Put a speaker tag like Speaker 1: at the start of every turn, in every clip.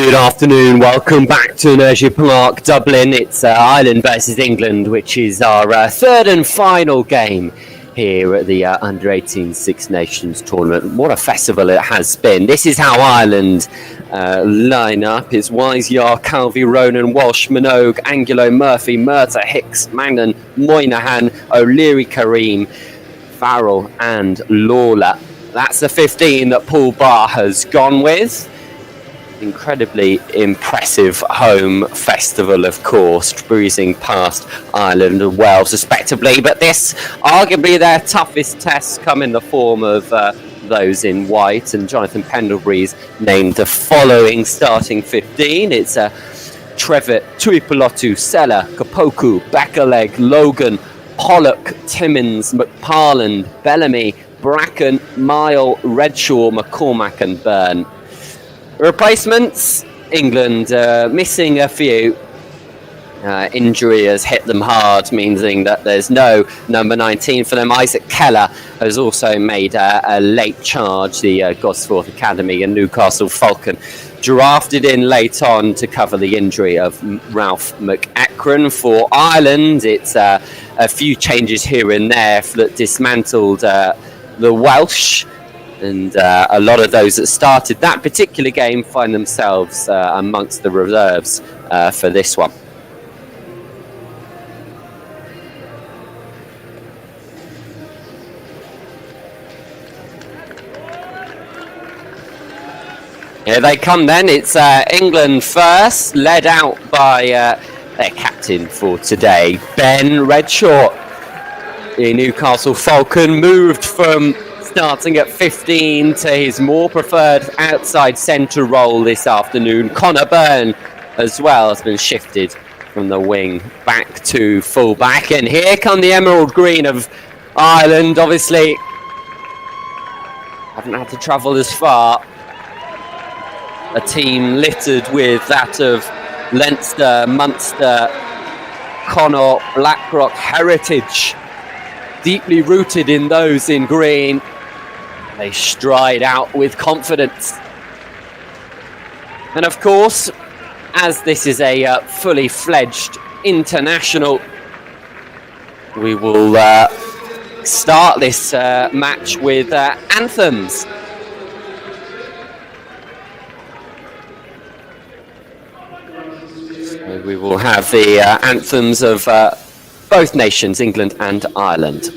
Speaker 1: Good afternoon, welcome back to Energy Park, Dublin. It's Ireland versus England, which is our third and final game here at the Under-18 Six Nations tournament. What a festival it has been. This is how Ireland line up. It's Wise, Yar, Calvi, Ronan, Walsh, Minogue, Angulo, Murphy, Murtagh, Hicks, Magnan, Moynihan, O'Leary, Kareem, Farrell and Lawler. That's the 15 that Paul Barr has gone with. Incredibly impressive home festival, of course, breezing past Ireland and Wales respectively, but this arguably their toughest tests come in the form of those in white, and Jonathan Pendlebury's named the following starting 15. It's Trevitt, Tuipulotu, Sella, Kapoku, Beckerleg, Logan, Pollock, Timmins, McParland, Bellamy, Bracken, Mile, Redshaw, McCormack and Byrne. Replacements, England missing a few. Injury has hit them hard, meaning that there's no number 19 for them. Isaac Keller has also made a late charge, the Gosforth Academy and Newcastle Falcon. Drafted in late on to cover the injury of Ralph McEachran. For Ireland, it's a few changes here and there that dismantled the Welsh. And a lot of those that started that particular game find themselves amongst the reserves for this one. Here they come then. It's England first, led out by their captain for today, Ben Redshaw. The Newcastle Falcon moved from starting at 15 to his more preferred outside centre role this afternoon. Connor Byrne as well has been shifted from the wing back to full back. And here come the emerald green of Ireland. Obviously haven't had to travel as far. A team littered with that of Leinster, Munster, Connaught, Blackrock heritage. Deeply rooted in those in green. They stride out with confidence. And of course, as this is a fully fledged international, we will start this match with anthems. So we will have the anthems of both nations, England and Ireland.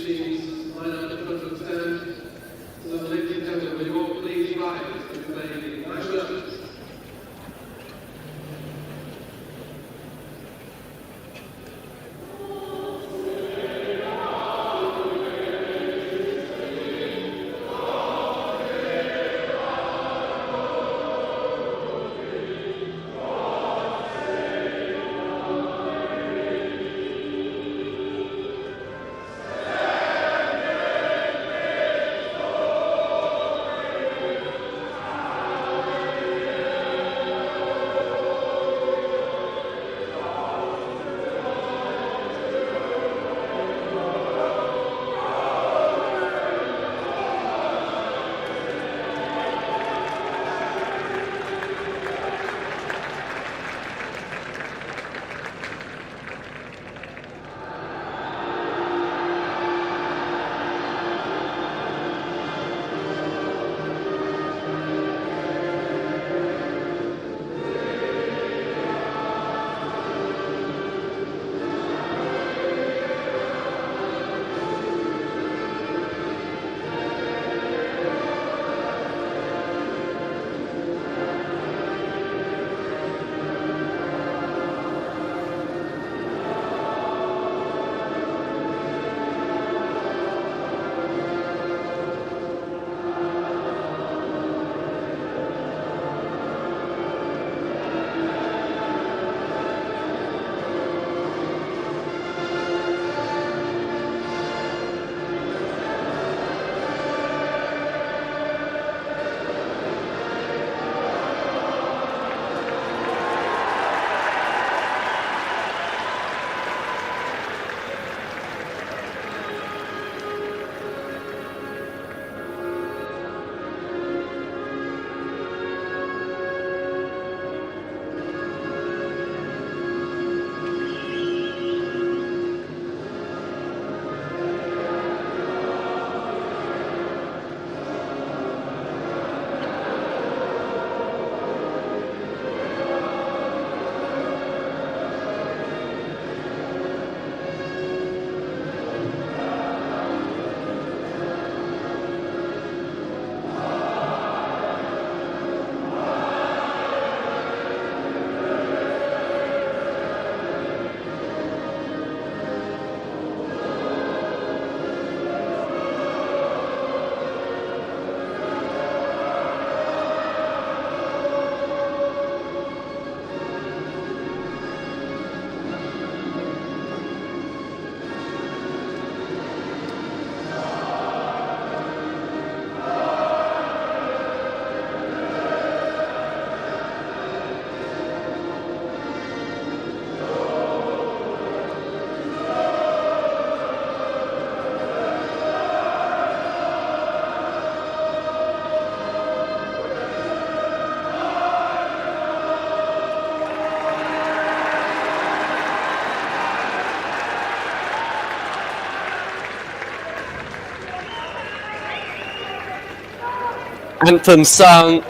Speaker 1: Anthem sung,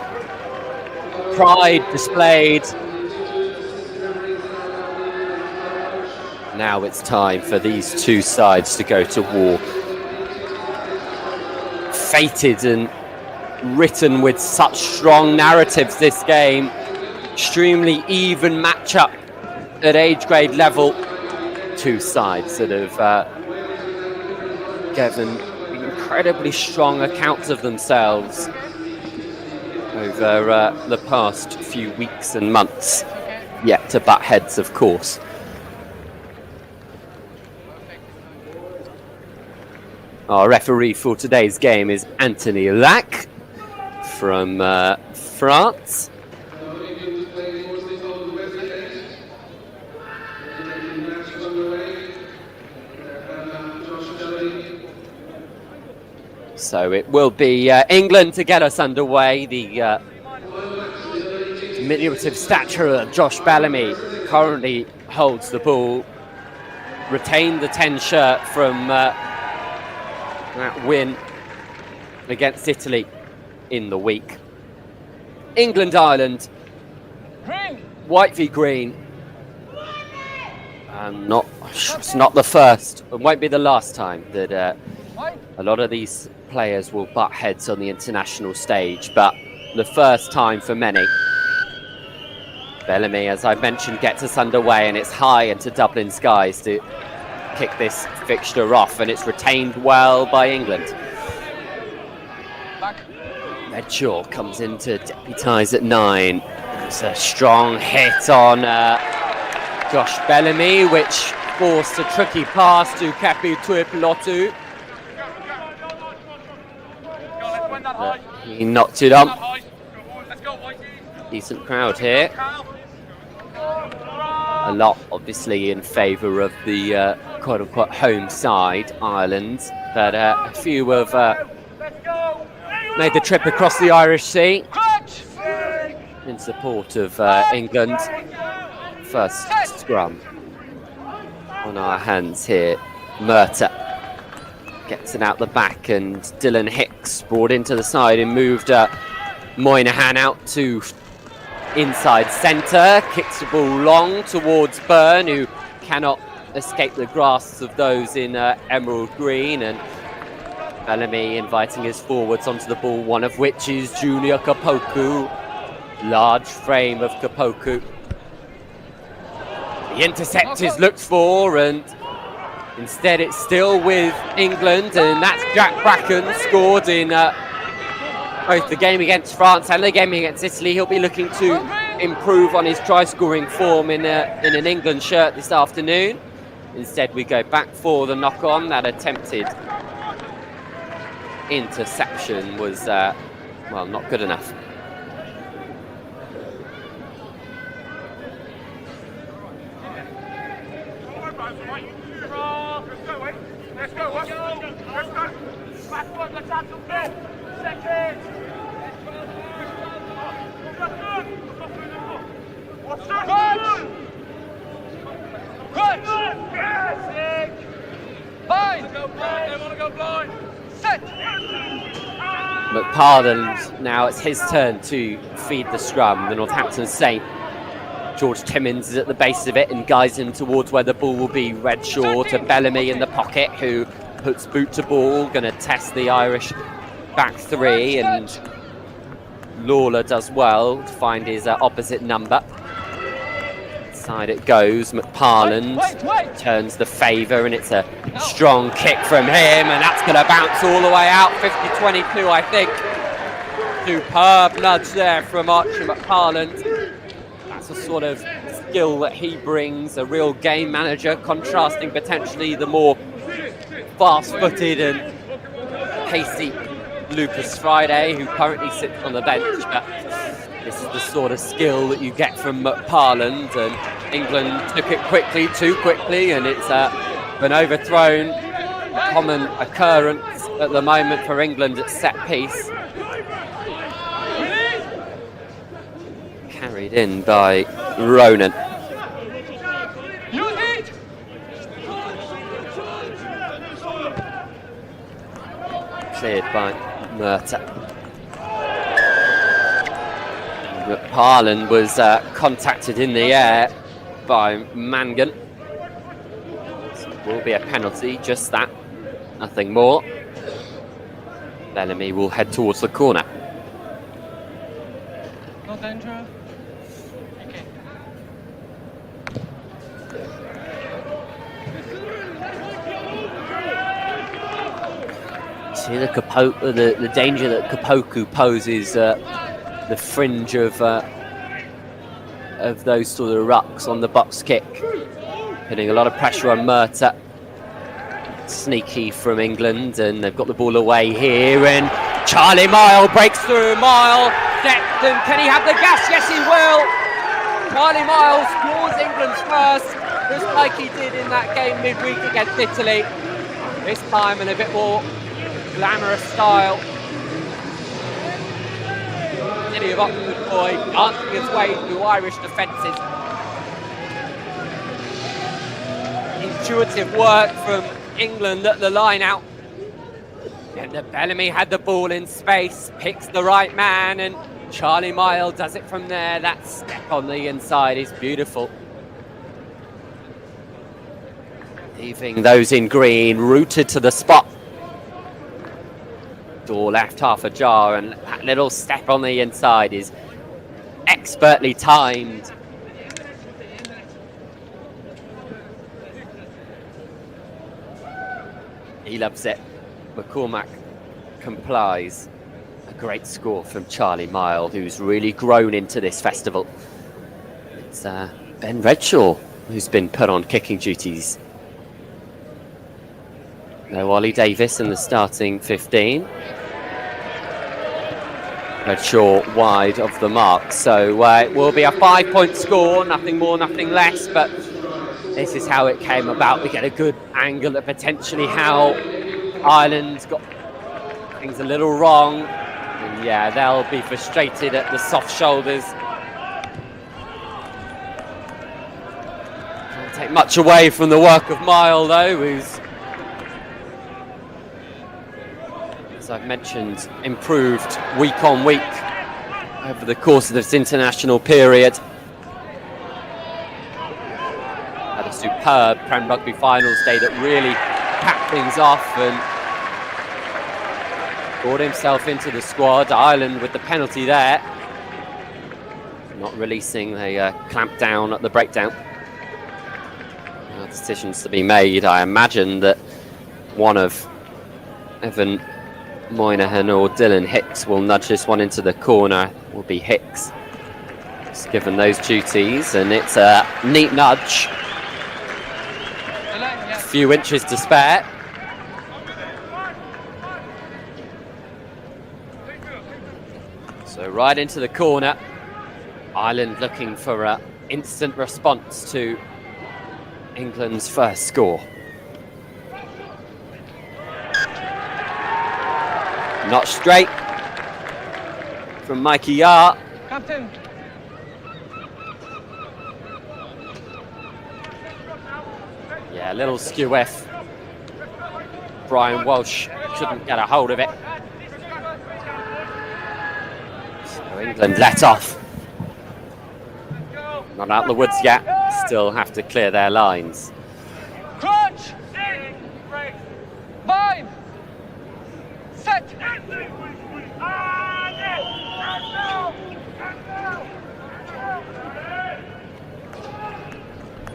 Speaker 1: pride displayed. Now it's time for these two sides to go to war. Fated and written with such strong narratives, this game. Extremely even matchup at age grade level. Two sides that have given incredibly strong accounts of themselves over the past few weeks and months. Yet to butt heads, of course. Our referee for today's game is Anthony Lac from France. So it will be England to get us underway. The diminutive stature of Josh Bellamy currently holds the ball. Retained the 10 shirt from that win against Italy in the week. England-Ireland, white v green. It's not the first, it won't be the last time that a lot of these players will butt heads on the international stage, but the first time for many. Bellamy, as I mentioned, gets us underway, and it's high into Dublin skies to kick this fixture off, and it's retained well by England. Redshaw comes in to deputise at 9. It's a strong hit on Josh Bellamy, which forced a tricky pass to Kapi Tuipulotu. He knocked it on. Decent crowd here. A lot, obviously, in favour of the quote-unquote home side, Ireland. But a few have made the trip across the Irish Sea in support of England. First scrum on our hands here. Murtagh gets it out the back, and Dylan Hicks brought into the side and moved Moynihan out to inside centre. Kicks the ball long towards Byrne, who cannot escape the grasps of those in emerald green, and Bellamy inviting his forwards onto the ball, one of which is Junior Kapoku. Large frame of Kapoku. The intercept is looked for, and instead it's still with England, and that's Jack Bracken, scored in both the game against France and the game against Italy. He'll be looking to improve on his try-scoring form in an England shirt this afternoon. Instead we go back for the knock-on. That attempted interception was, well, not good enough.
Speaker 2: Let's go. Backward, let's have some ball. Second. What's that? Good. Fine. They want to go blind. Set.
Speaker 1: McParland, now it's his turn to feed the scrum. The Northampton Saint. George Timmins is at the base of it and guides him towards where the ball will be. Redshaw to Bellamy in the pocket, who puts boot to ball, going to test the Irish back three, and Lawler does well to find his opposite number. Side it goes. McParland turns the favour, and it's a strong kick from him, and that's going to bounce all the way out. 50-22, I think. Superb nudge there from Archie McParland. The sort of skill that he brings, a real game manager, contrasting potentially the more fast-footed and hasty Lucas Friday, who currently sits on the bench. But this is the sort of skill that you get from McParland, and England took it quickly, too quickly, and it's been overthrown. Common occurrence at the moment for England at set piece. Carried in by Ronan. Cleared by Murtagh. Parland was contacted in the air by Mangan. So will be a penalty, just that, nothing more. Bellamy will head towards the corner.
Speaker 2: No danger. Okay.
Speaker 1: See the danger that Kapoku poses the fringe of those sort of rucks on the box kick, putting a lot of pressure on Murta. Sneaky from England, and they've got the ball away here, and Charlie Mile breaks through. Mile next, and can he have the gas? Yes, he will. Charlie Mile scores England's first, just like he did in that game midweek against Italy. This time in a bit more glamorous style. City of Oxford boy dancing his way through Irish defences. Intuitive work from England at the line out. And Bellamy had the ball in space, picks the right man, and Charlie Mile does it from there. That step on the inside is beautiful. Leaving those in green rooted to the spot. Door left half ajar, and that little step on the inside is expertly timed. He loves it. McCormack complies. A great score from Charlie Mile, who's really grown into this festival. It's Ben Redshaw who's been put on kicking duties. No Ollie Davis in the starting 15. Redshaw wide of the mark, so it will be a 5-point score, nothing more, nothing less, but this is how it came about. We get a good angle at potentially how Ireland's got things a little wrong. And yeah, they'll be frustrated at the soft shoulders. Can't take much away from the work of Mile, though, who's, as I've mentioned, improved week on week over the course of this international period. Had a superb Prem Rugby Finals day that really capped things off and brought himself into the squad. Ireland with the penalty there. Not releasing, they clamped down at the breakdown. Decisions to be made. I imagine that one of Evan Moynihan or Dylan Hicks will nudge this one into the corner. Will be Hicks. Just given those duties, and it's a neat nudge. A few inches to spare. So right into the corner. Ireland looking for an instant response to England's first score. Not straight from Mikey Yar.
Speaker 2: Captain.
Speaker 1: Yeah, a little skew-eff. Brian Walsh couldn't get a hold of it. So England let off. Not out the woods yet. Still have to clear their lines.
Speaker 2: Crunch. Bind. Set.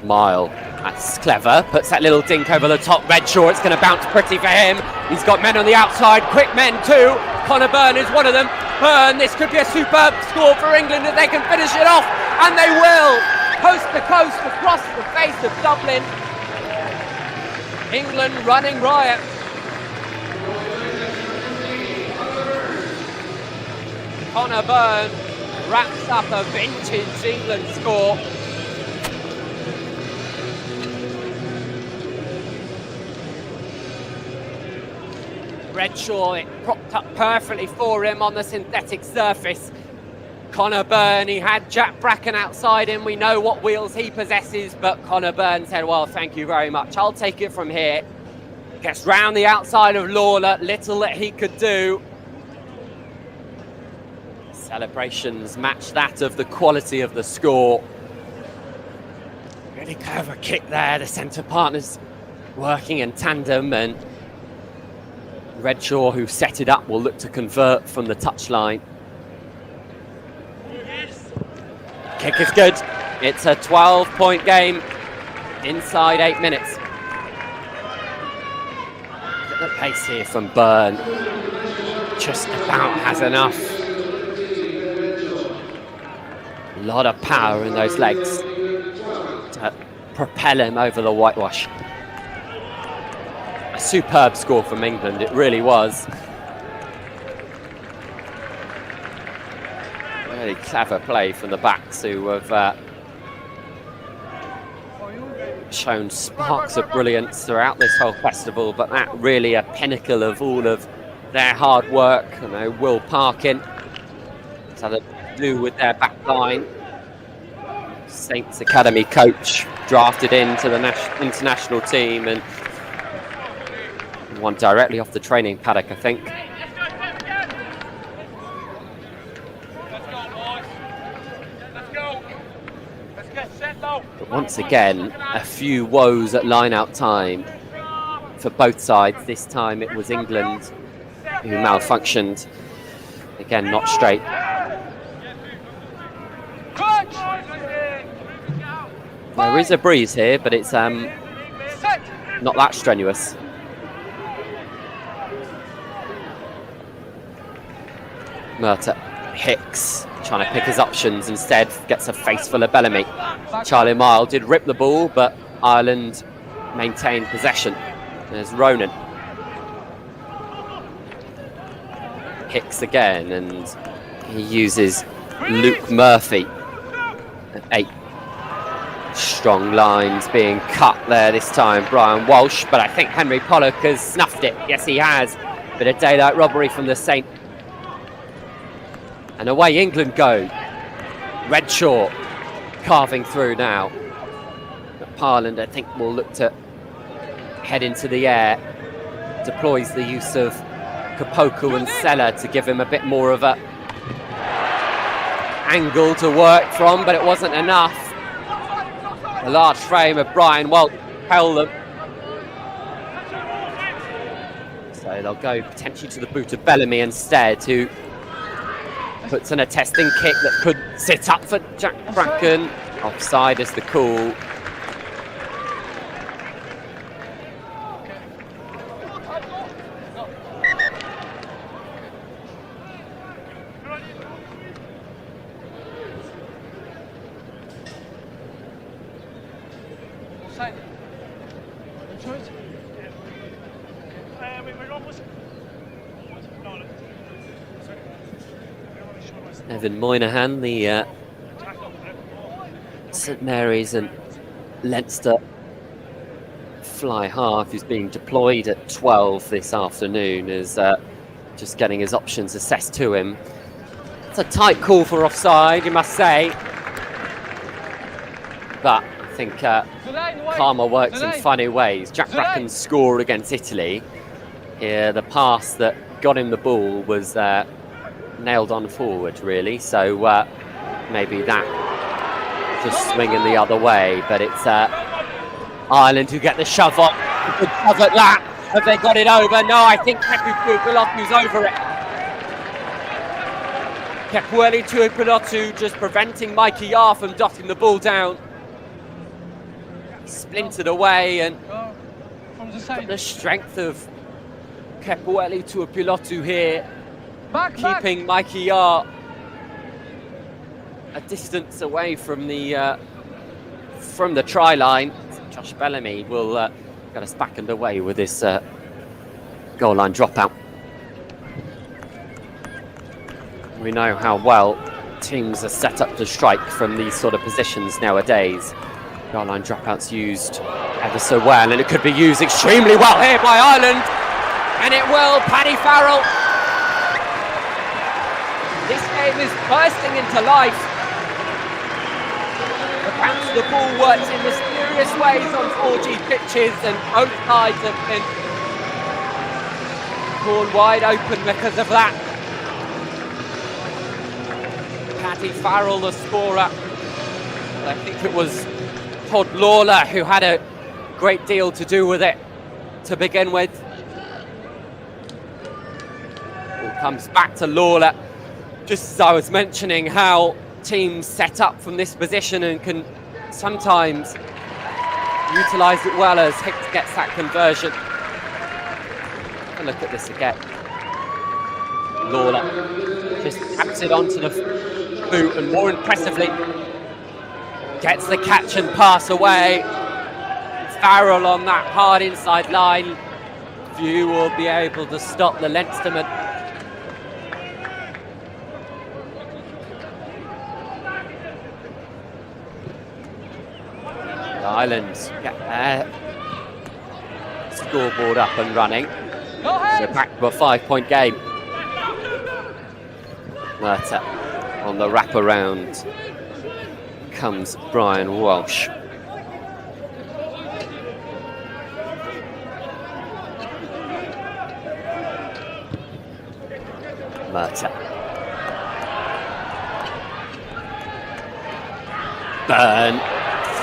Speaker 1: Mile, that's clever, puts that little dink over the top. Redshaw, it's going to bounce pretty for him. He's got men on the outside, quick men too. Connor Byrne is one of them. Byrne, this could be a superb score for England if they can finish it off, and they will. Coast to coast across the face of Dublin. England running riot. Connor Byrne wraps up a vintage England score. Redshaw, it propped up perfectly for him on the synthetic surface. Connor Byrne, he had Jack Bracken outside him. We know what wheels he possesses, but Connor Byrne said, well, thank you very much. I'll take it from here. Gets round the outside of Lawler, little that he could do. Celebrations match that of the quality of the score. Really clever kick there. The centre partners working in tandem, and Redshaw, who set it up, will look to convert from the touchline. Kick is good. It's a 12-point game inside 8 minutes. Look at the pace here from Byrne. Just about has enough. A lot of power in those legs to propel him over the whitewash. A superb score from England, it really was. Really clever play from the backs, who have shown sparks of brilliance throughout this whole festival, but that really a pinnacle of all of their hard work. You know, Will Parkin, something to do with their back line. Saints Academy coach, drafted into the international team and won directly off the training paddock, I think. But once again, a few woes at line-out time for both sides. This time it was England who malfunctioned. Again, not straight. There is a breeze here, but it's not that strenuous. Murtagh, Hicks, trying to pick his options, instead gets a face full of Bellamy. Charlie Mile did rip the ball, but Ireland maintained possession. There's Ronan. Hicks again, and he uses Luke Murphy at 8. Strong lines being cut there this time, Brian Walsh, but I think Henry Pollock has snuffed it. Yes, he has. Bit of daylight robbery from the Saint. And away England go. Redshaw carving through now. But Parland, I think, will look to head into the air. Deploys the use of Kapoku and Sella to give him a bit more of a angle to work from, but it wasn't enough. The large frame of Brian Walsh held them. So they'll go potentially to the boot of Bellamy instead, who puts in a testing kick that could sit up for Jack Bracken. Offside is the call. Evan Moynihan, the St Mary's and Leinster fly half, who's being deployed at 12 this afternoon, is just getting his options assessed to him. It's a tight call for offside, you must say. But I think karma works in funny ways. Jack Bracken's score against Italy, the pass that got him the ball was nailed on forward, really. So maybe that just swinging the other way. But it's Ireland who get the shove on. Good shove at that. Have they got it over? No, I think Kepu-Tuipulotu's over it. Kepueli Tuipulotu just preventing Mikey Yar from dotting the ball down. Splintered away, and the strength of Kepueli Tuipulotu here, keeping Mikey Yar a distance away from the try line. Josh Bellamy will get us back underway with this goal line dropout. We know how well teams are set up to strike from these sort of positions nowadays. Goal line dropouts used ever so well, and it could be used extremely well here by Ireland, and it will. Paddy Farrell. This game is bursting into life. Perhaps the ball works in mysterious ways on 4G pitches, and both sides have been torn wide open because of that.
Speaker 3: Paddy Farrell, the scorer. I think it was Todd Lawler who had a great deal to do with it to begin with. Ball comes back to Lawler. Just as I was mentioning how teams set up from this position and can sometimes utilise it well as Hicks gets that conversion. Have a look at this again. Lawler just taps it onto the boot and more impressively gets the catch and pass away. Farrell on that hard inside line. Few will be able to stop the Leinsterman. The Islands get their scoreboard up and running. We're back to a 5-point game. Murtagh on the wraparound comes Brian Walsh. Murtagh. Byrne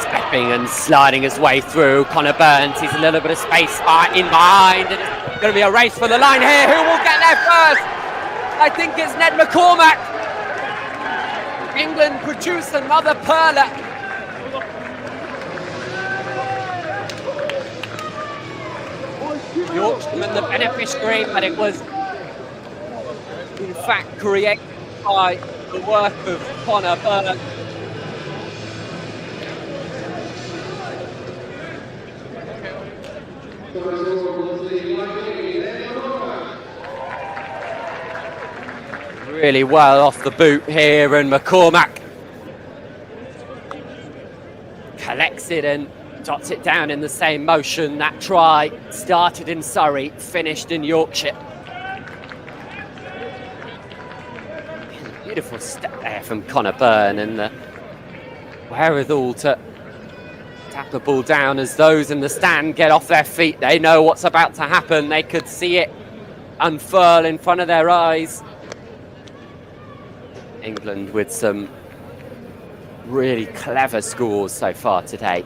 Speaker 3: stepping and sliding his way through. Connor Burns, he's a little bit of space in behind. And it's going to be a race for the line here. Who will get there first? I think it's Ned McCormack. England produce another pearler. Yorkshireman the beneficiary, but it was in fact created by the work of Connor Burns. Really well off the boot here, and McCormack collects it and dots it down in the same motion. That try started in Surrey, finished in Yorkshire. Beautiful step there from Connor Byrne, and the wherewithal to tap the ball down as those in the stand get off their feet. They know what's about to happen. They could see it unfurl in front of their eyes. England with some really clever scores so far today.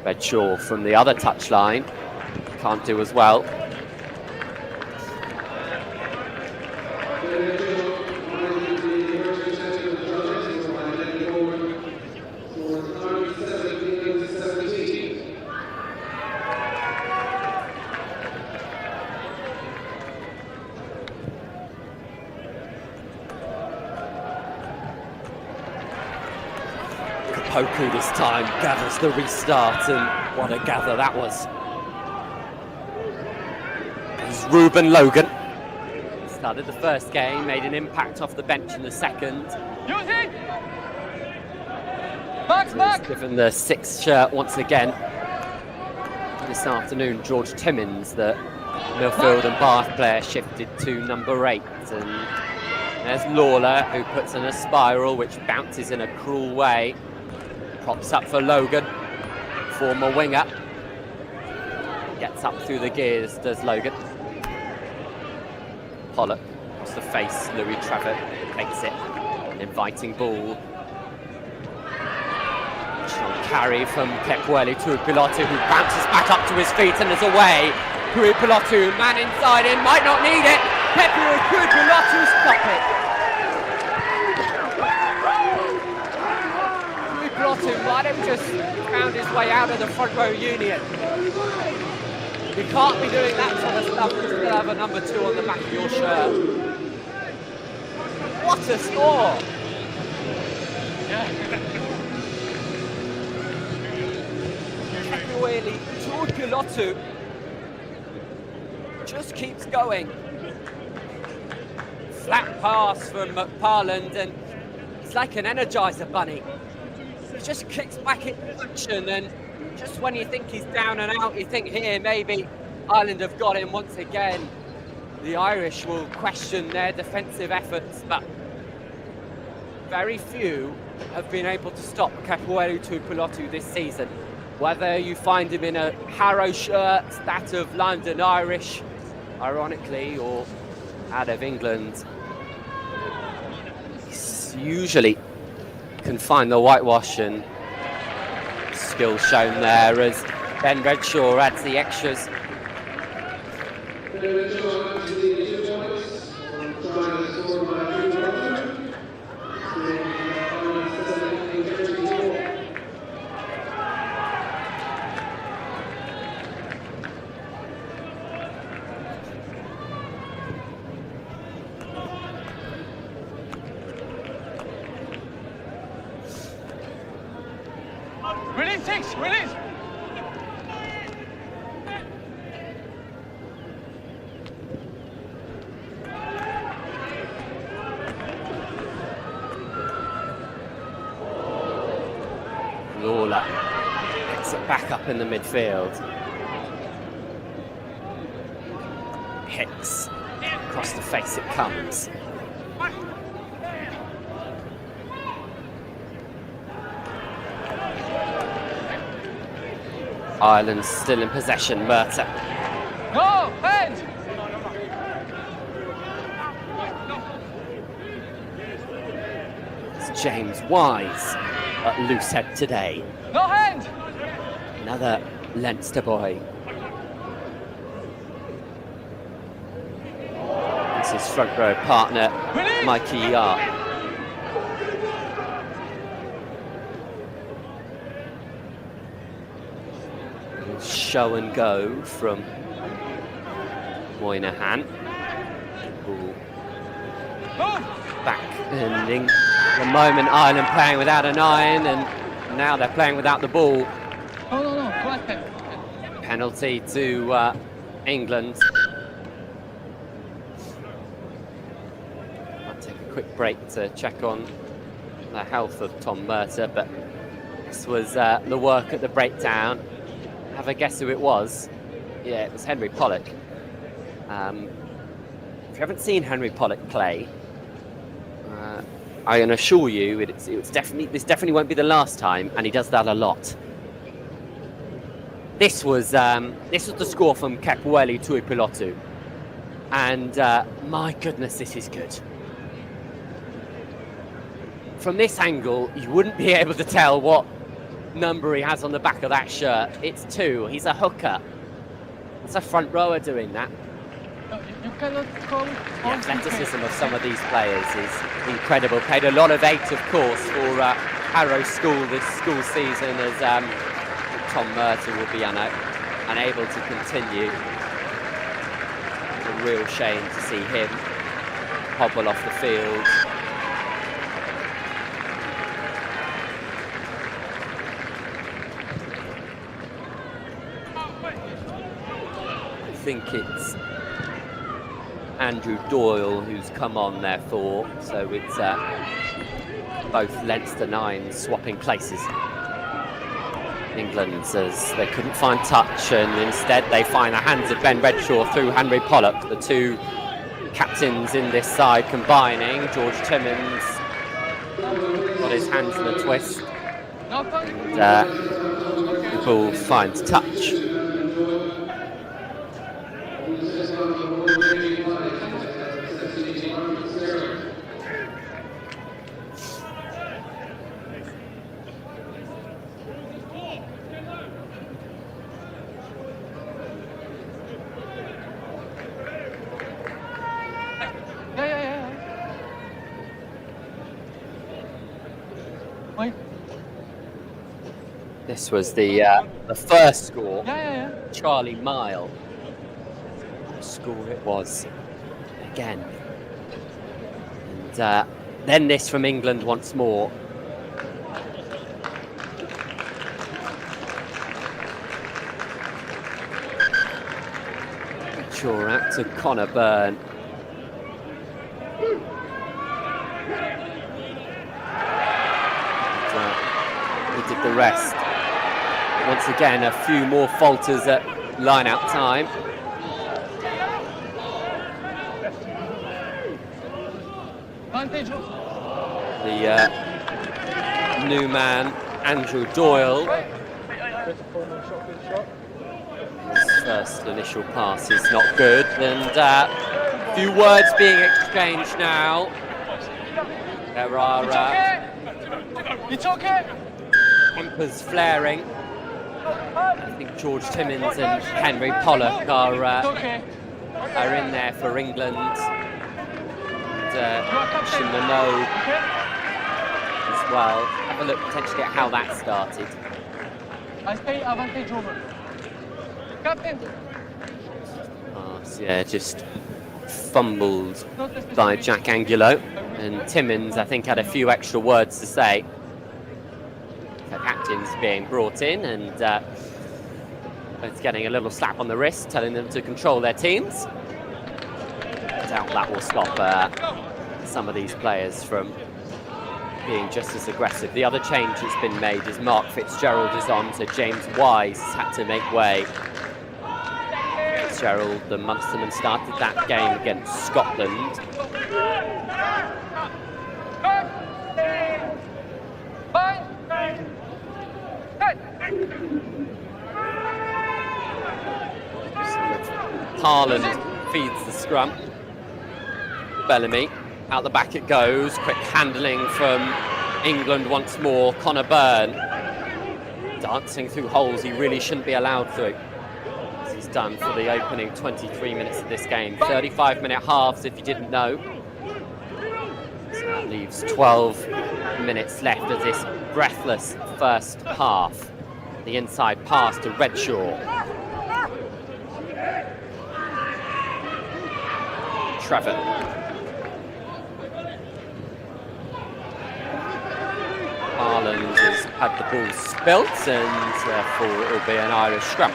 Speaker 3: Redshaw from the other touchline can't do as well. Poku this time gathers the restart, and what a gather that was. There's Ruben Logan. Started the first game, made an impact off the bench in the second. He's given the sixth shirt once again. This afternoon, George Timmins, the Millfield and Bath player, shifted to number 8. And there's Lawler, who puts in a spiral which bounces in a cruel way. Pops up for Logan, former winger. Gets up through the gears, does Logan. Pollock across the face, Louis Trevor takes it. An inviting ball. Strong carry from Kepueli to Pilotu, who bounces back up to his feet and is away. Pilotu, man inside in, might not need it. Pilotu, stop it. Might have just found his way out of the front row union. You can't be doing that sort of stuff and still have a number 2 on the back of your shirt. What a score! Kepueli to Pilotu just keeps going. Flat pass from McParland, and it's like an Energizer bunny. Just kicks back in action, and just when you think he's down and out, you think here maybe Ireland have got him once again. The Irish will question their defensive efforts, but very few have been able to stop Kepueli Tuipulotu this season. Whether you find him in a Harrow shirt, that of London Irish, ironically, or out of England, Usually can find the whitewash, and skill shown there as Ben Redshaw adds the extras.
Speaker 2: Release 6, release!
Speaker 3: Lawler picks it back up in the midfield. Hicks, across the face it comes. Ireland still in possession, Murtagh.
Speaker 2: No, hands!
Speaker 3: It's James Wise at loose head today.
Speaker 2: No hands!
Speaker 3: Another Leinster boy. This is front row partner,
Speaker 2: Release!
Speaker 3: Mikey Yard. Show and go from Moynihan. Ball back ending. The moment Ireland playing without a 9, and now they're playing without the ball.
Speaker 2: No, go ahead.
Speaker 3: Penalty to England. I'll take a quick break to check on the health of Tom Murtagh, but this was the work at the breakdown. Have a guess who it was? Yeah, it was Henry Pollock. If you haven't seen Henry Pollock play, I can assure you this definitely won't be the last time, and he does that a lot. This was the score from Kepweli Tuipilotu, and my goodness, this is good. From this angle, you wouldn't be able to tell what number he has on the back of that shirt. It's 2. He's a hooker. It's a front rower doing that.
Speaker 2: You cannot call it.
Speaker 3: The athleticism of some of these players is incredible. Played a lot of 8, of course, for Harrow School this school season, as Tom Murtagh will be unable to continue. It's a real shame to see him hobble off the field. I think it's Andrew Doyle who's come on, therefore, so it's both Leinster 9s swapping places. England says they couldn't find touch, and instead they find the hands of Ben Redshaw through Henry Pollock. The two captains in this side combining. George Timmins got his hands in a twist, and the ball finds touch. This was the first score. Charlie Mile. What score it was again. And then this from England once more. Sure, out to Connor Byrne. And, he did the rest. Once again, a few more falters at line-out time. The new man, Andrew Doyle. His first initial pass is not good, and A few words being exchanged now. There are tempers flaring. I think George Timmins and Henry Pollock are in there for England. And Shimano as well. Have a look potentially at how that started. So yeah, just fumbled by Jack Angulo, and Timmins I think had a few extra words to say. The captain's being brought in and both getting a little slap on the wrist, telling them to control their teams. I doubt that will stop some of these players from being just as aggressive. The other change that's been made is Mark Fitzgerald is on, so James Wise has had to make way. Fitzgerald, the Munsterman, started that game against Scotland. Haaland feeds the scrum. Bellamy, out the back it goes. Quick handling from England once more. Connor Byrne dancing through holes he really shouldn't be allowed through, as he's done for the opening 23 minutes of this game. 35-minute halves, if you didn't know. So that leaves 12 minutes left of this breathless first half. The inside pass to Redshaw. Trevor. Haaland has had the ball spilt, and therefore it will be an Irish scrum.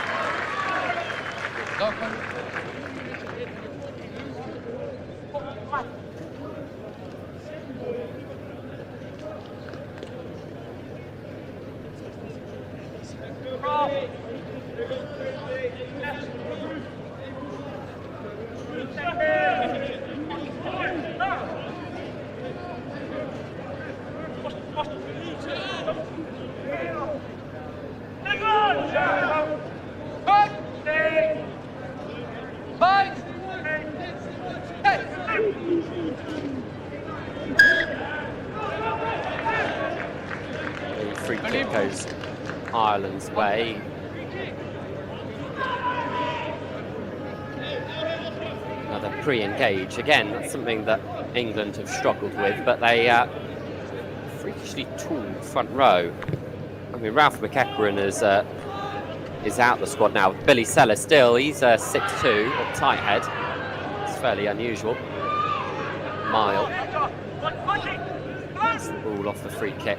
Speaker 3: Free kick goes Ireland's way. Another pre-engage. Again, that's something that England have struggled with, but they freakishly tall front row. I mean, Ralph McEachran is out the squad now. Billy Seller still, he's 6'2", or tight head. It's fairly unusual. Mile. That's the ball off the free kick.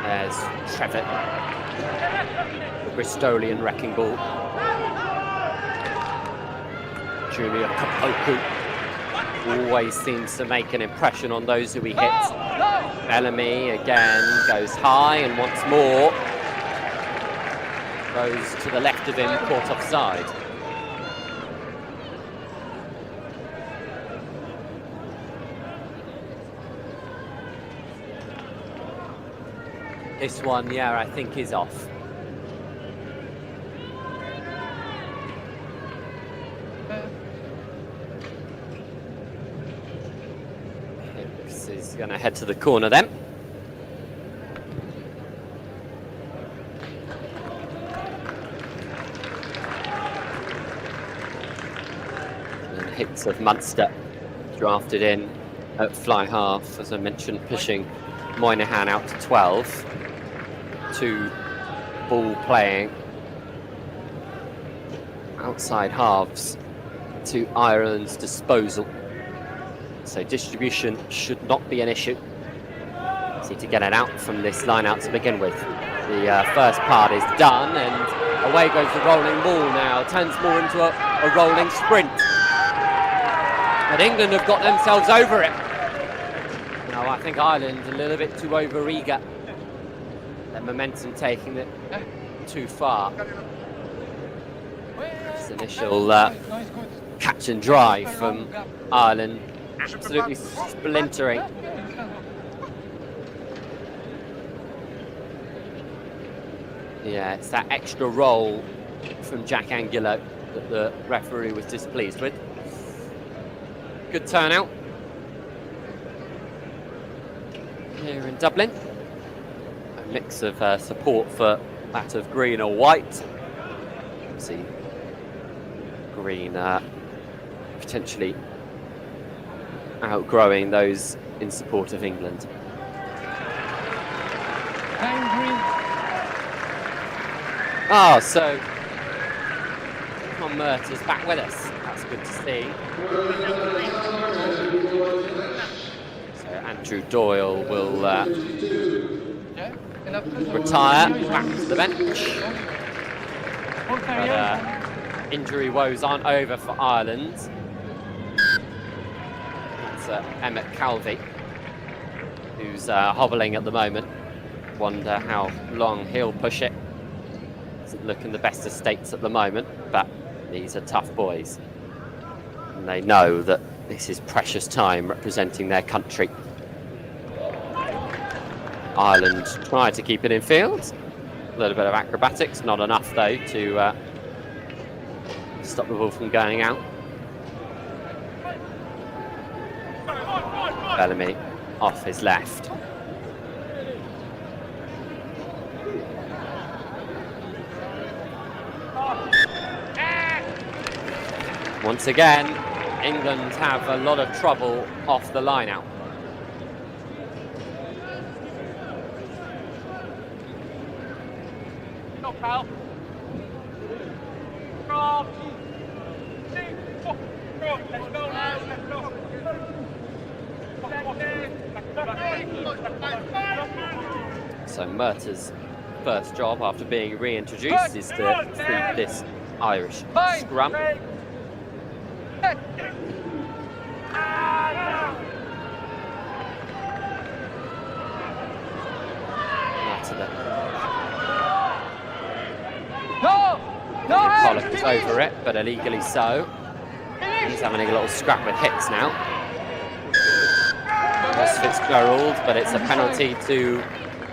Speaker 3: There's Trevitt, the Bristolian wrecking ball. Julia Kapoku always seems to make an impression on those who he hits. Bellamy again goes high, and once more goes to the left of him, caught offside. This one, yeah, I think is off. Hicks is going to head to the corner then. And Hicks of Munster drafted in at fly half, as I mentioned, pushing Moynihan out to 12. 2 ball playing outside halves to Ireland's disposal, so distribution should not be an issue. Need to get it out from this line out to begin with. The first part is done, and away goes the rolling ball now. Turns more into a rolling sprint, but England have got themselves over it. No, I think Ireland a little bit too over-eager. Their momentum taking it too far. This initial catch and drive from Ireland, absolutely splintering. Yeah, it's that extra roll from Jack Angulo that the referee was displeased with. good turnout here in Dublin. A mix of support for that of green or white. See, green potentially outgrowing those in support of England. Oh, so Tom Merter's back with us. That's good to see. So Andrew Doyle will retire back to the bench. But injury woes aren't over for Ireland. It's Emmett Calvey, who's hobbling at the moment. Wonder how long he'll push it. Doesn't look in the best of states at the moment, but these are tough boys. And they know that this is precious time representing their country. Ireland try to keep it in field. A little bit of acrobatics, not enough though to stop the ball from going out. Bellamy off his left. Once again, England have a lot of trouble off the line out. So Merter's first job after being reintroduced is to feed this Irish scrum. Pollock is over it, but illegally so. He's having a little scrap with Hicks now. Ross Fitzgerald, but it's a penalty to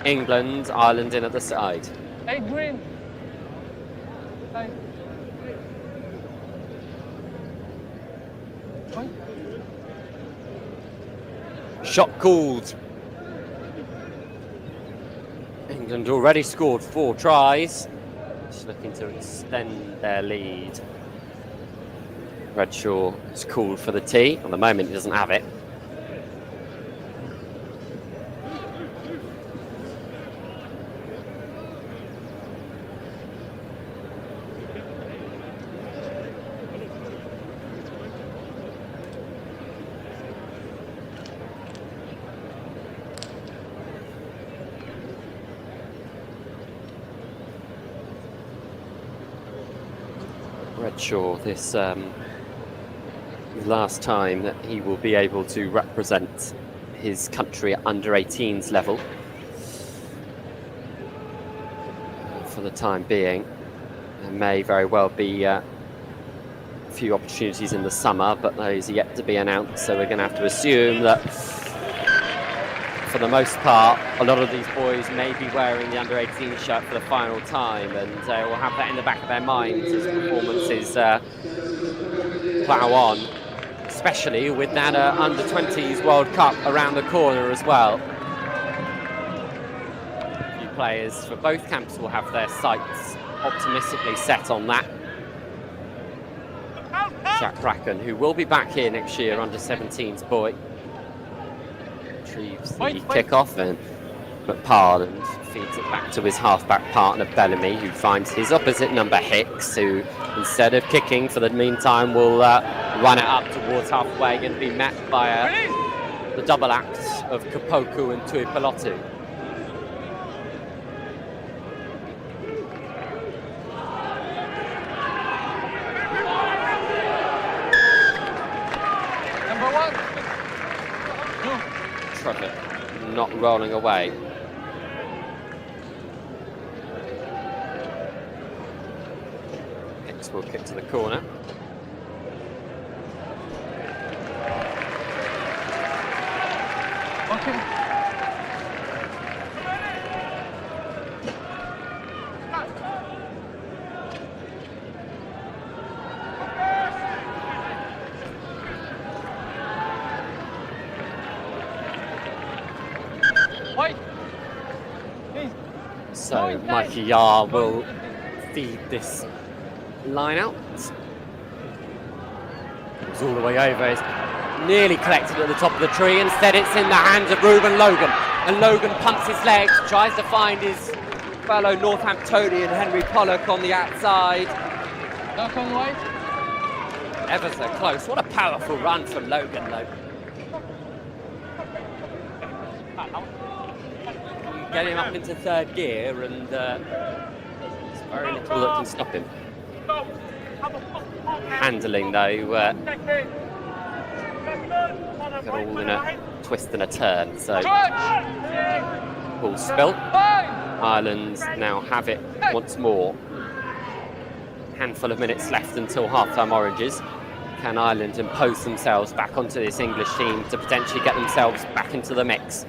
Speaker 3: England. Ireland in at the side.
Speaker 2: Hey, Green. Hey.
Speaker 3: Shot called. England already scored 4 tries. Just looking to extend their lead. Redshaw is called for the tee. At the moment, he doesn't have it. Redshaw, this last time that he will be able to represent his country at under-18s level for the time being. There may very well be a few opportunities in the summer, but those are yet to be announced, so we're going to have to assume that for the most part a lot of these boys may be wearing the under-18 shirt for the final time, and will have that in the back of their minds as performances plough on, especially with that under-20s World Cup around the corner as well. A few players for both camps will have their sights optimistically set on that. Jack Bracken, who will be back here next year, under-17s boy, retrieves the kickoff, and McParland feeds it back to his halfback partner Bellamy, who finds his opposite number Hicks, who instead of kicking for the meantime will run it up towards halfway and be met by the double act of Kapoku and Tuipulotu. Trevor not rolling away. Hicks will kick to the corner.
Speaker 2: Wait. Please.
Speaker 3: So Mikey Yar will feed this line out. It's all the way over. It's nearly collected at the top of the tree. Instead, it's in the hands of Ruben Logan. And Logan pumps his legs, tries to find his fellow Northamptonian Henry Pollock on the outside.
Speaker 2: Knock on white.
Speaker 3: Ever so close. What a powerful run from Logan, though. Get him up into third gear, and there's very little that can stop him. Handling, though, got all in a twist and a turn. So, ball spilt. Ireland now have it once more. Handful of minutes left until half-time oranges. Can Ireland impose themselves back onto this English team to potentially get themselves back into the mix?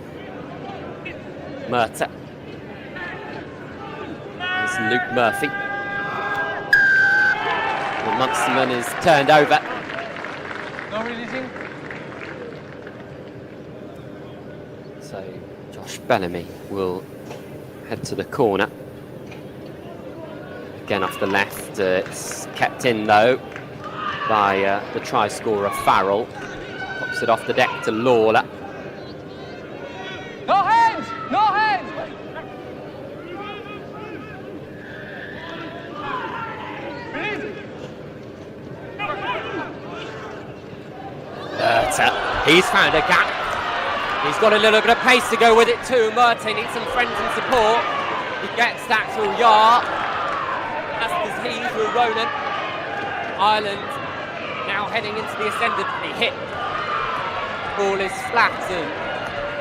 Speaker 3: Murtagh. There's Luke Murphy. The Munsterman is turned over.
Speaker 2: No releasing.
Speaker 3: So Josh Bellamy will head to the corner. Again off the left. It's kept in though by the try scorer Farrell. Pops it off the deck to Lawler.
Speaker 2: No hands! No hands!
Speaker 3: He's found a gap. He's got a little bit of pace to go with it too. Murtagh needs some friends and support. He gets that through Yar. That's he through Ronan. Ireland now heading into the ascendancy. Hit. Ball is flat and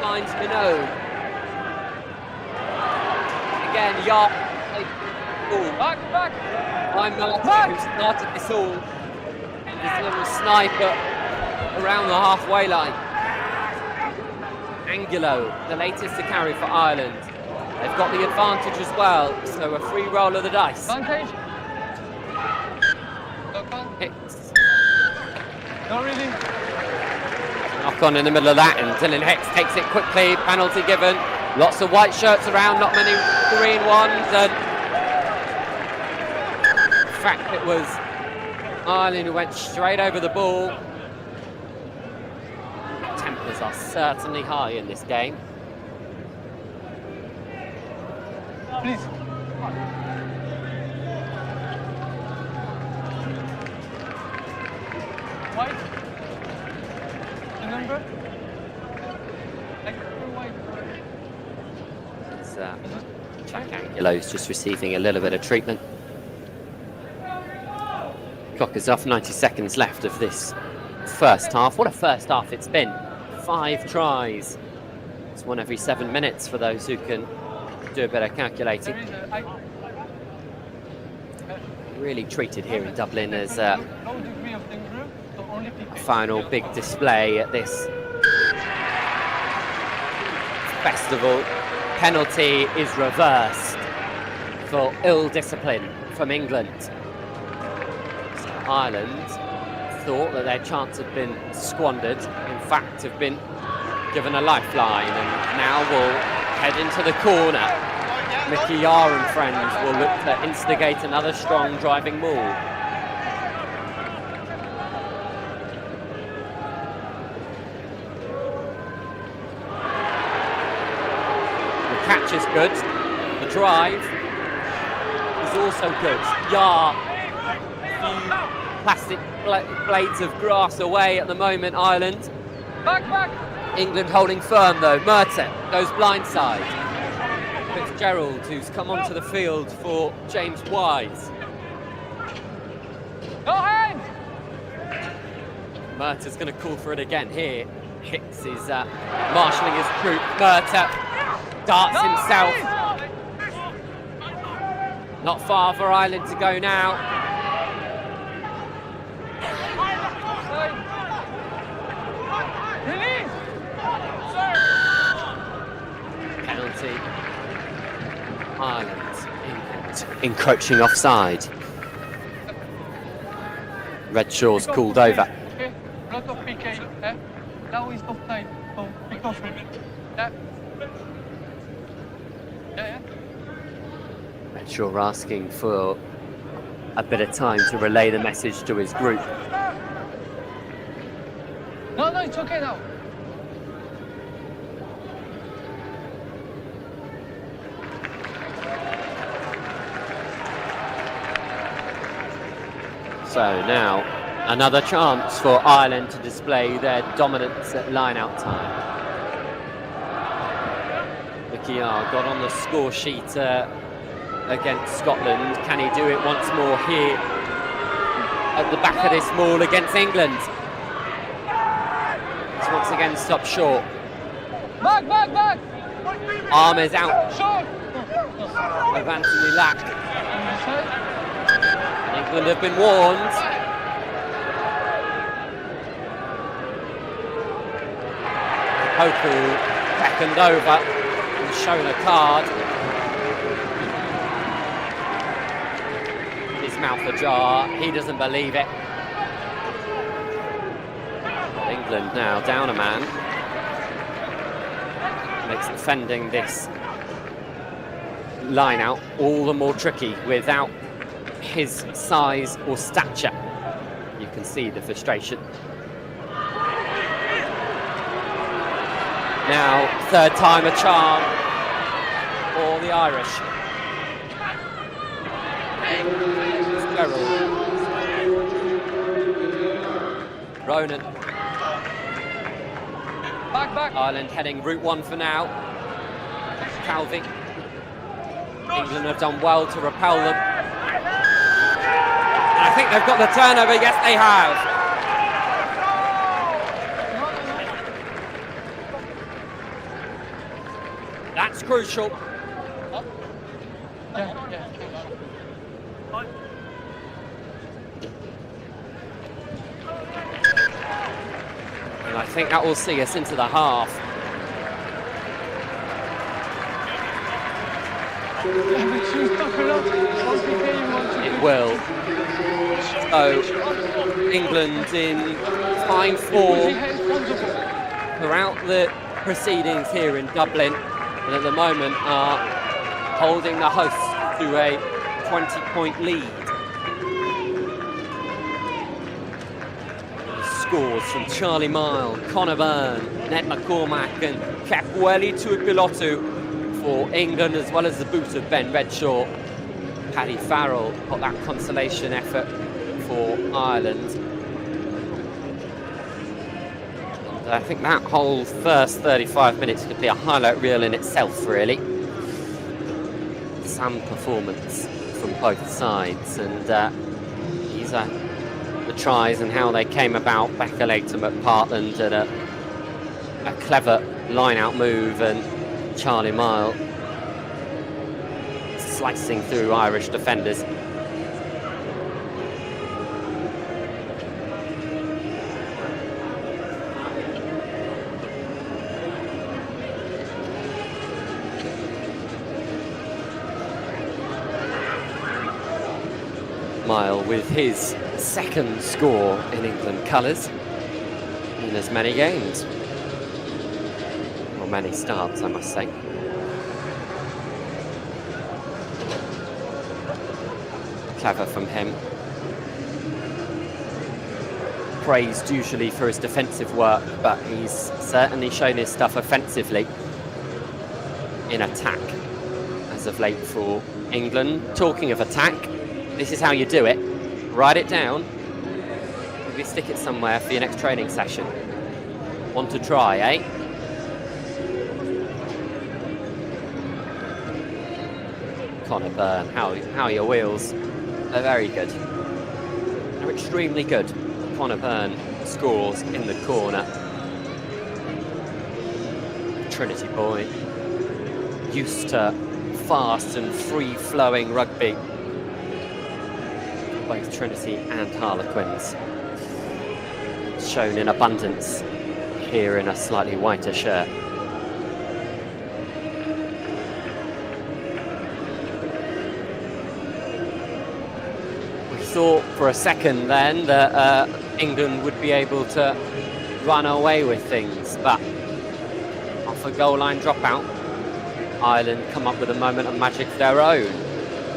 Speaker 3: finds Minot. Again, Yar.
Speaker 2: Back!
Speaker 3: I'm Murtagh, who started this all. This little sniper around the halfway line. Angulo, the latest to carry for Ireland. They've got the advantage as well, so a free roll of the dice.
Speaker 2: Advantage.
Speaker 3: Hicks.
Speaker 2: Not really.
Speaker 3: Knock on in the middle of that, and Dylan Hicks takes it quickly. Penalty given. Lots of white shirts around, not many green ones. And in fact, it was Ireland who went straight over the ball. Tempers are certainly high in this game.
Speaker 2: Please. White. The number. White.
Speaker 3: It's Jack Angulo's just receiving a little bit of treatment. Clock is off, 90 seconds left of this first half. What a first half it's been. 5 tries. It's 1 every 7 minutes for those who can do a bit of calculating. Really treated here in Dublin as a final big display at this festival. Penalty is reversed for ill discipline from England. So Ireland thought that their chance had been squandered, in fact have been given a lifeline, and now will head into the corner. Mickey Yar and friends will look to instigate another strong driving maul. The catch is good, the drive is also good. Yar, few plastic blades of grass away at the moment, Ireland.
Speaker 2: Back!
Speaker 3: England holding firm though. Murtagh goes blindside. Fitzgerald, who's come onto the field for James Wise.
Speaker 2: No hands!
Speaker 3: Murtagh's going to call for it again here. Hicks is marshalling his troop. Murtagh darts himself. Not far for Ireland to go now.
Speaker 2: Release!
Speaker 3: Penalty. Ireland, England encroaching offside. Redshaw's called over.
Speaker 2: Okay, lot of PK. Now is offside, so precaution.
Speaker 1: Bradshaw asking for a bit of time to relay the message to his group.
Speaker 2: No, it's okay now.
Speaker 1: So now, another chance for Ireland to display their dominance at line-out time. McKear got on the score sheet against Scotland. Can he do it once more here at the back of this maul against England? He's once again stopped short.
Speaker 2: Back!
Speaker 1: Arm is out
Speaker 2: Short!
Speaker 1: of Anthony Lack. England have been warned. Poku beckoned over and shown a card. His mouth ajar, he doesn't believe it. England now down a man. Makes defending this line out all the more tricky without his size or stature. You can see the frustration. Now, third time a charm for the Irish. Ronan.
Speaker 2: Back!
Speaker 1: Ireland heading route one for now. Calvi. England have done well to repel them. And I think they've got the turnover. Yes, they have. That's crucial.
Speaker 2: Yeah.
Speaker 1: And I think that will see us into the half. It will. So, England in fine form throughout the proceedings here in Dublin, and at the moment are holding the hosts to a 20-point lead. Scores from Charlie Mile, Conor Byrne, Ned McCormack and Kepweli Tuipilotu for England, as well as the boot of Ben Redshaw. Paddy Farrell got that consolation effort for Ireland. And I think that whole first 35 minutes could be a highlight reel in itself, really. Some performance from both sides, and these are the tries and how they came about. Becca Latham at Partland and a clever line-out move, and Charlie Mile slicing through Irish defenders. Mile with his second score in England colours in as many games. Or many starts, I must say. Clever from him. Praised usually for his defensive work, but he's certainly shown his stuff offensively in attack as of late for England. Talking of attack, this is how you do it. Write it down. Maybe stick it somewhere for your next training session. Want to try, eh? Conor Byrne, how are your wheels? They're very good. They're extremely good. Conor Byrne scores in the corner. Trinity boy, used to fast and free-flowing rugby. Both Trinity and Harlequins shown in abundance here in a slightly whiter shirt. Thought for a second then that England would be able to run away with things, but off a goal line dropout, Ireland come up with a moment of magic of their own.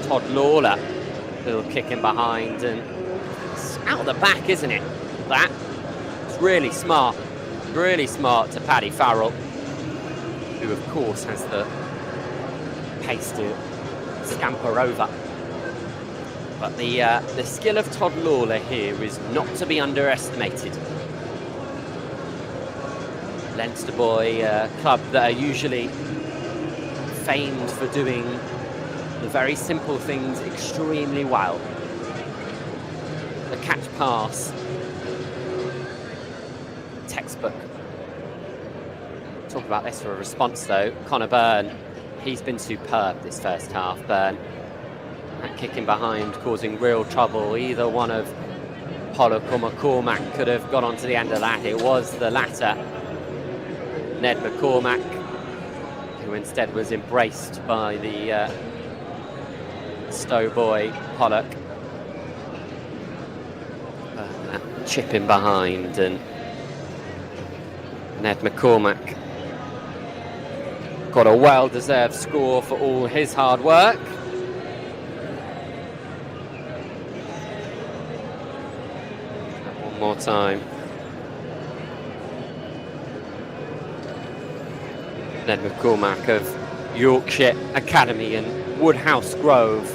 Speaker 3: Todd Lawler. Little kick in behind, and it's out the back, isn't it? That. It's really smart to Paddy Farrell, who of course has the pace to scamper over. But the skill of Todd Lawler here is not to be underestimated. Leinster boy, club that are usually famed for doing the very simple things extremely well. The catch pass, textbook. Talk about this for a response though. Connor Byrne, he's been superb this first half. Byrne, that kicking behind, causing real trouble. Either one of Pollock or McCormack could have got onto the end of that. It was the latter, Ned McCormack, who instead was embraced by the Stowe boy Pollock. Chip in behind, and Ned McCormack got a well-deserved score for all his hard work. One more time. Ned McCormack of Yorkshire Academy and Woodhouse Grove.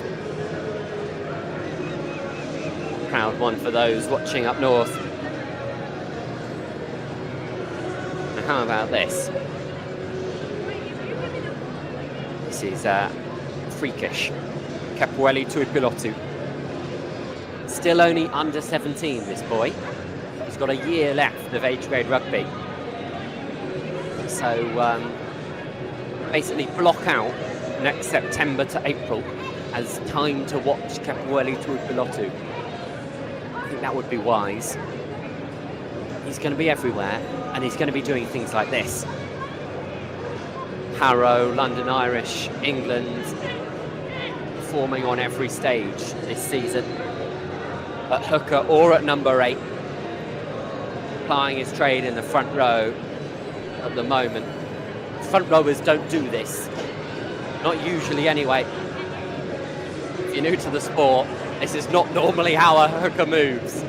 Speaker 3: Proud one for those watching up north. Now how about this? This is freakish. Capuelli Tuipilotu. Still only under 17, this boy. He's got a year left of age grade rugby. So basically block out next September to April as time to watch Capuelli Tuipilotu. I think that would be wise. He's going to be everywhere, and he's going to be doing things like this. Harrow, London Irish, England, performing on every stage this season. At hooker or at number 8, plying his trade in the front row at the moment. Front rowers don't do this, not usually anyway. If you're new to the sport, this is not normally how a hooker moves.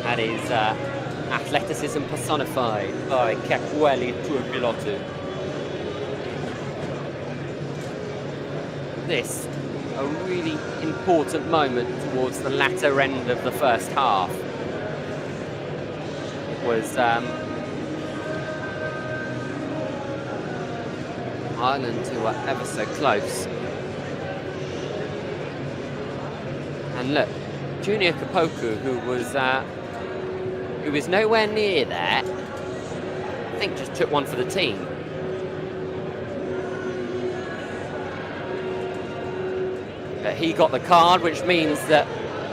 Speaker 3: That is athleticism personified by Capuelli Tuipilotu. This, a really important moment towards the latter end of the first half. It was Ireland who were ever so close. And look, Junior Kapoku, who was nowhere near there, I think just took one for the team. But he got the card, which means that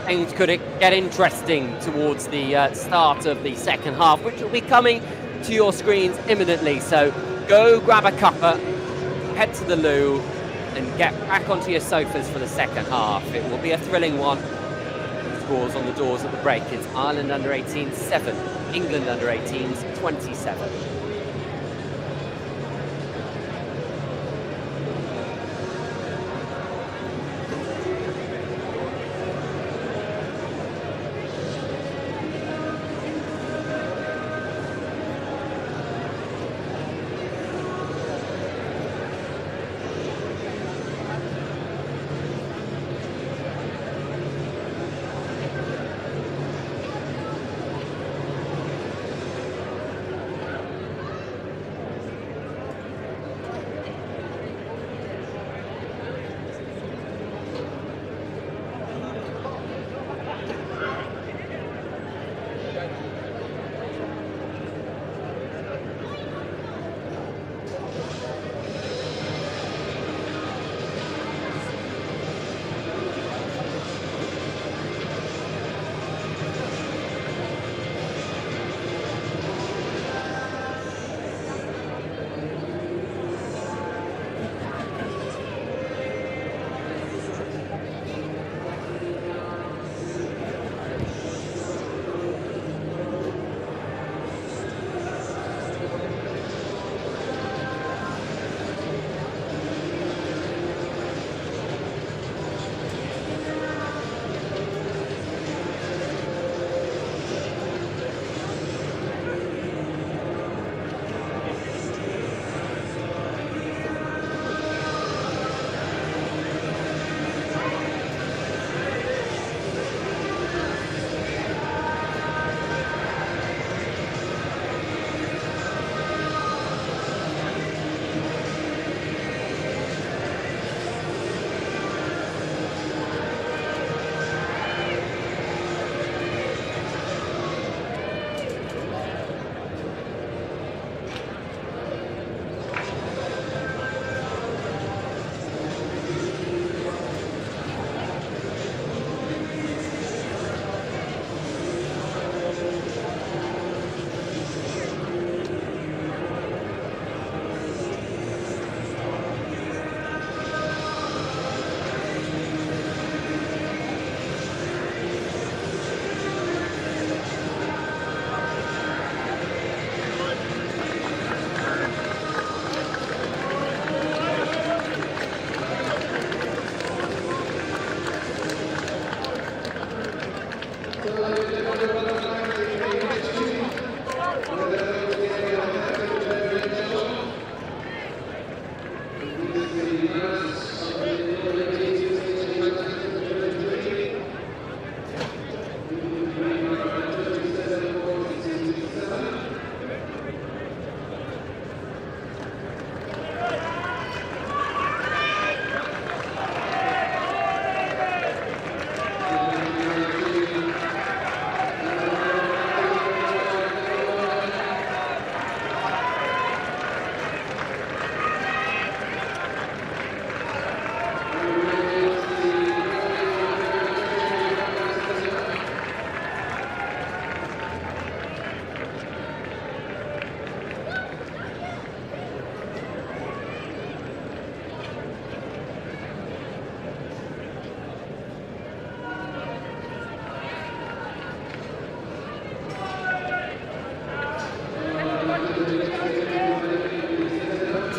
Speaker 3: things could get interesting towards the start of the second half, which will be coming to your screens imminently. So go grab a cuppa, head to the loo, and get back onto your sofas for the second half. It will be a thrilling one. Scores on the doors at the break. It's Ireland under-18 7, England under-18s 27.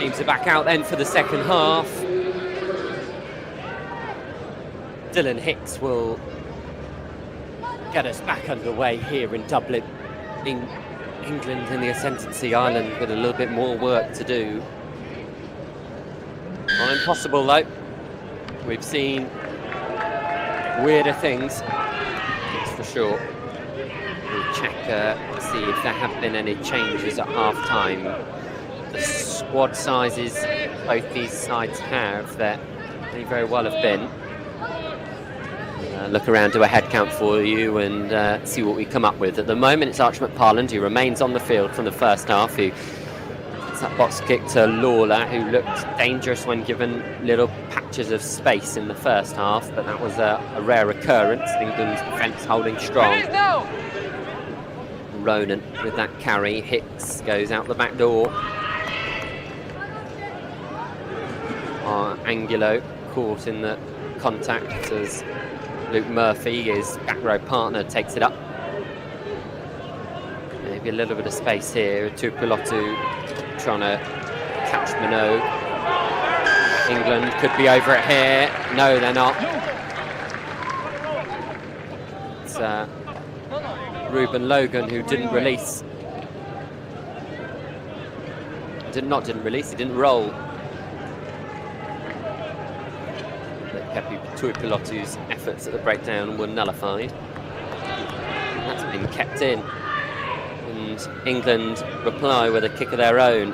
Speaker 3: Teams are back out then for the second half. Dylan Hicks will get us back underway here in Dublin. England and the Ascendancy Island with a little bit more work to do. Not impossible though. We've seen weirder things, that's for sure. We'll check, see if there have been any changes at half-time. The squad sizes both these sides have, there may very well have been. Look around, do a head count for you and see what we come up with. At the moment it's Archie McParland who remains on the field from the first half, who gets that box kick to Lawler, who looked dangerous when given little patches of space in the first half, but that was a rare occurrence. England's defence holding strong. Ronan with that carry, Hicks goes out the back door. Angulo caught in the contact as Luke Murphy, his back row partner, takes it up. Maybe a little bit of space here. Tuipulotu trying to catch Minogue. England could be over it here. No, they're not. It's Ruben Logan who didn't release. Didn't release, he didn't roll. Pepe Tuipulotu's efforts at the breakdown were nullified. That's been kept in. And England reply with a kick of their own.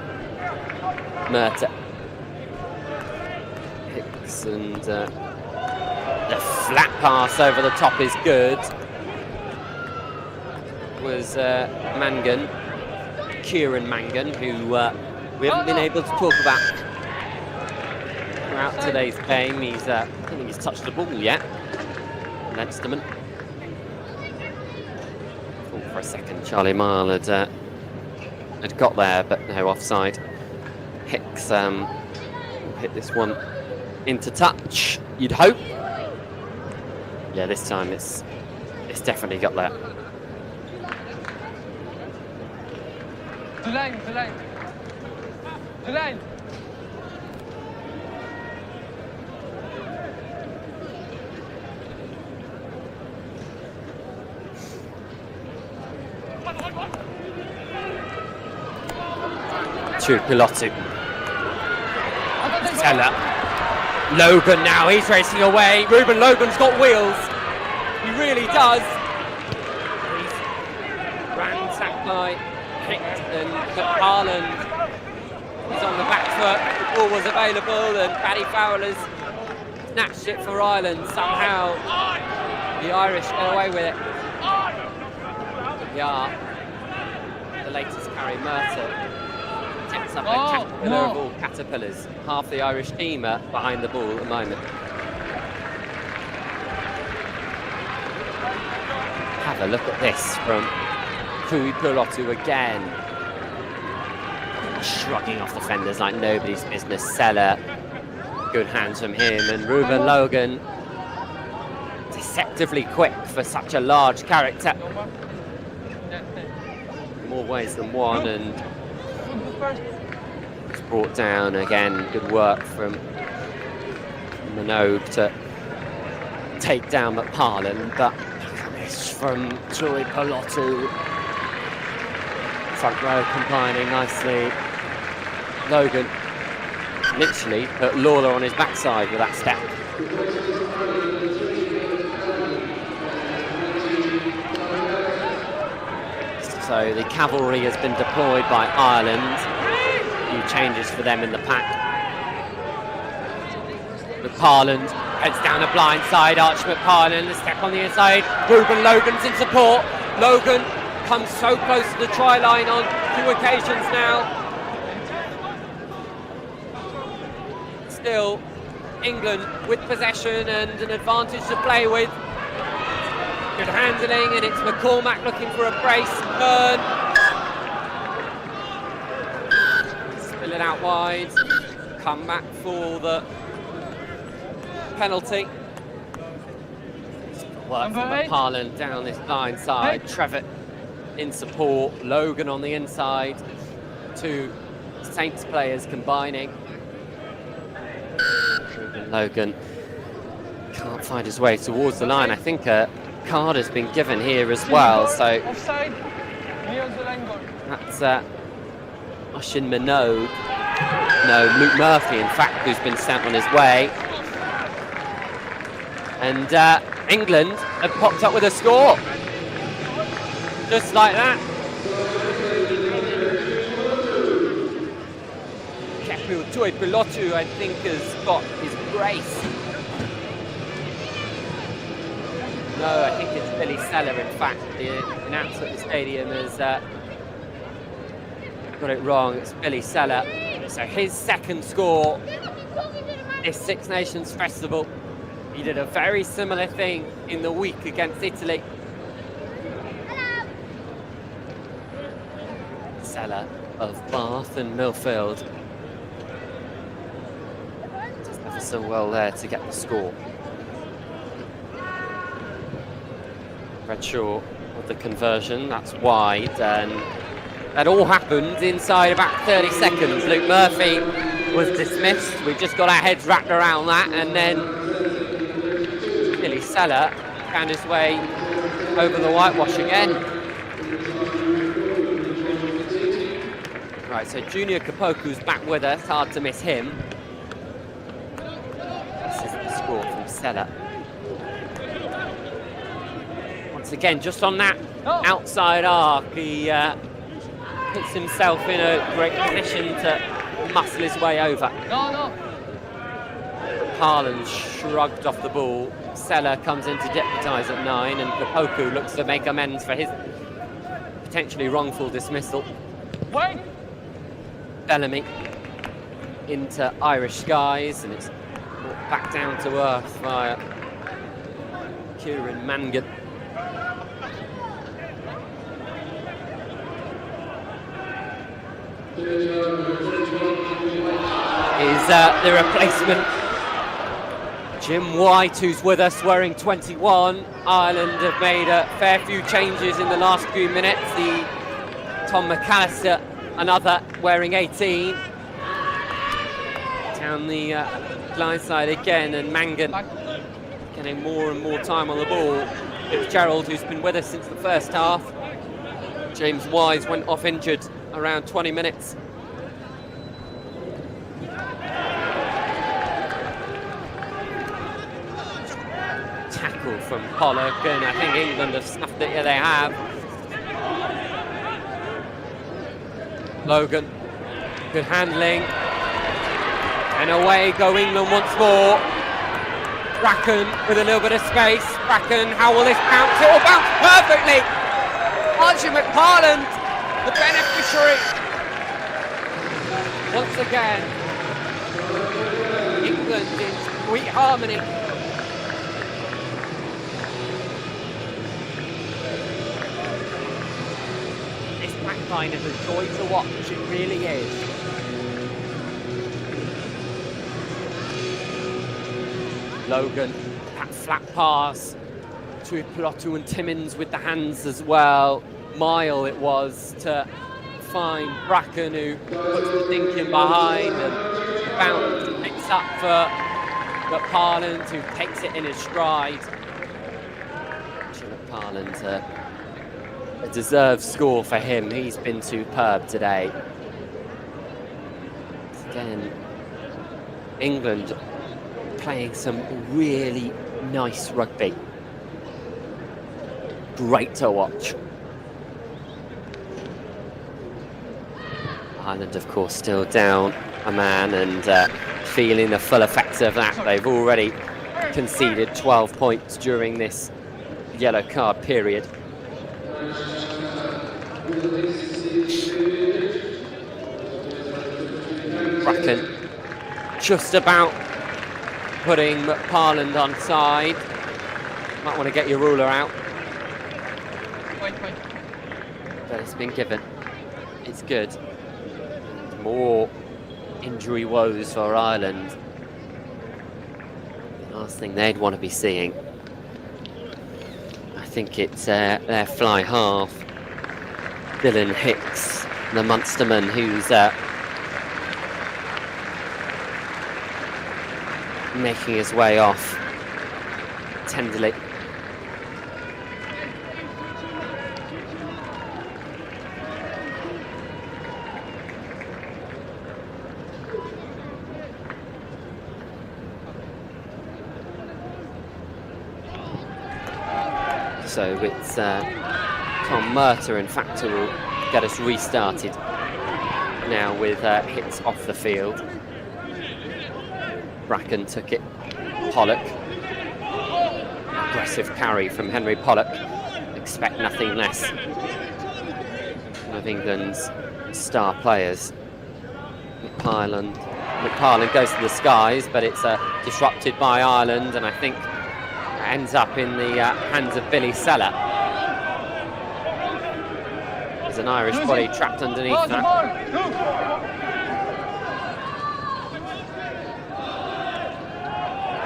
Speaker 3: Murta. Hicks and the flat pass over the top is good. It was Mangan, Kieran Mangan, who we haven't been able to talk about throughout today's game. I don't think he's touched the ball yet. Leinsterman. Thought for a second Charlie Mile had got there, but no offside. Hicks will hit this one into touch, you'd hope. Yeah, this time it's definitely got there.
Speaker 2: Tulane.
Speaker 3: Tuipulotu. Teller. Logan now, he's racing away. Ruben Logan's got wheels. He really does. He's ransacked by Hicks and McParland. He's on the back foot. The ball was available and Paddy Fowler's snatched it for Ireland. Somehow the Irish get away with it. Yeah. The latest carry, Murta. Takes up a caterpillar of all caterpillars. Half the Irish team are behind the ball at the moment. Have a look at this from Tuipulotu again. Shrugging off defenders like nobody's business. Seller, good hands from him, and Ruben Logan, deceptively quick for such a large character. More ways than one, and it's brought down again. Good work from Minogue to take down McParland, but it's from Tuipulotu. Front row combining nicely. Logan literally put Lawler on his backside with that step. So the cavalry has been deployed by Ireland. New changes for them in the pack. McParland heads down the blind side. Archie McParland, a step on the inside. Ruben Logan's in support. Logan comes so close to the try line on 2 occasions now. Still, England with possession and an advantage to play with. Good handling, and it's McCormack looking for a brace. Burn. Spill it out wide. Come back for the penalty. Work from McParland down this blind side. Trevitt in support. Logan on the inside to Saints players combining. Logan can't find his way towards the line. I think a card has been given here as well. So
Speaker 2: Offside. Beyond the line goal.
Speaker 3: that's Oshin Minogue. No, Luke Murphy, in fact, who's been sent on his way. And England have popped up with a score. Just like that. Kepu Tuipulotu, I think, has got his brace. No, I think it's Billy Seller, in fact. The announcer at the stadium has got it wrong. It's Billy Seller. So his second score this Six Nations Festival. He did a very similar thing in the week against Italy. Seller of Bath and Millfield. Does ever so well there to get the score. Redshaw with the conversion, that's wide, and that all happened inside about 30 seconds. Luke Murphy was dismissed. We just got our heads wrapped around that, and then Billy Seller found his way over the whitewash again. Right, so Junior Kapoku's back with us, hard to miss him. This is the score from Seller. Once again, just on that outside arc, he puts himself in a great position to muscle his way over.
Speaker 2: No.
Speaker 3: Harlan shrugged off the ball. Seller comes in to deputise at 9, and Kapoku looks to make amends for his potentially wrongful dismissal.
Speaker 2: Wait.
Speaker 3: Bellamy into Irish skies, and it's brought back down to earth via Kieran Mangan. Is the replacement Jim White, who's with us, wearing 21. Ireland have made a fair few changes in the last few minutes. The Tom McAllister, another, wearing 18. Down the line side again, and Mangan getting more and more time on the ball. Fitzgerald, who's been with us since the first half. James Wise went off injured around 20 minutes. Tackle from Pollock, and I think England have snuffed it. Yeah, they have. Logan, good handling. And away go England once more. Bracken with a little bit of space. Bracken, how will this bounce? It will bounce perfectly. Archie McParland, the beneficiary. Once again, England in sweet harmony. This backline is a joy to watch, it really is. Logan, that flat pass to Pilotu and Timmins with the hands as well. Mile it was to find Bracken, who puts the thinking behind and bounce, picks up for McParland, who takes it in his stride. McParland, a deserved score for him. He's been superb today. Again, England playing some really nice rugby. Great to watch. Ireland, of course, still down a man and feeling the full effects of that. They've already conceded 12 points during this yellow card period. Bracken just about putting McParland on side. Might want to get your ruler out.
Speaker 2: Wait.
Speaker 3: But it's been given. It's good. More injury woes for Ireland. The last thing they'd want to be seeing. I think it's their fly half, Dylan Hicks, the Munsterman, who's
Speaker 1: making his way off tenderly. So it's Tom Murter, in fact, who will get us restarted now with hits off the field. Bracken took it. Pollock. Aggressive carry from Henry Pollock. Expect nothing less. One of England's star players. McParland goes to the skies, but it's disrupted by Ireland, and I think ends up in the hands of Billy Seller. There's an Irish body trapped underneath that.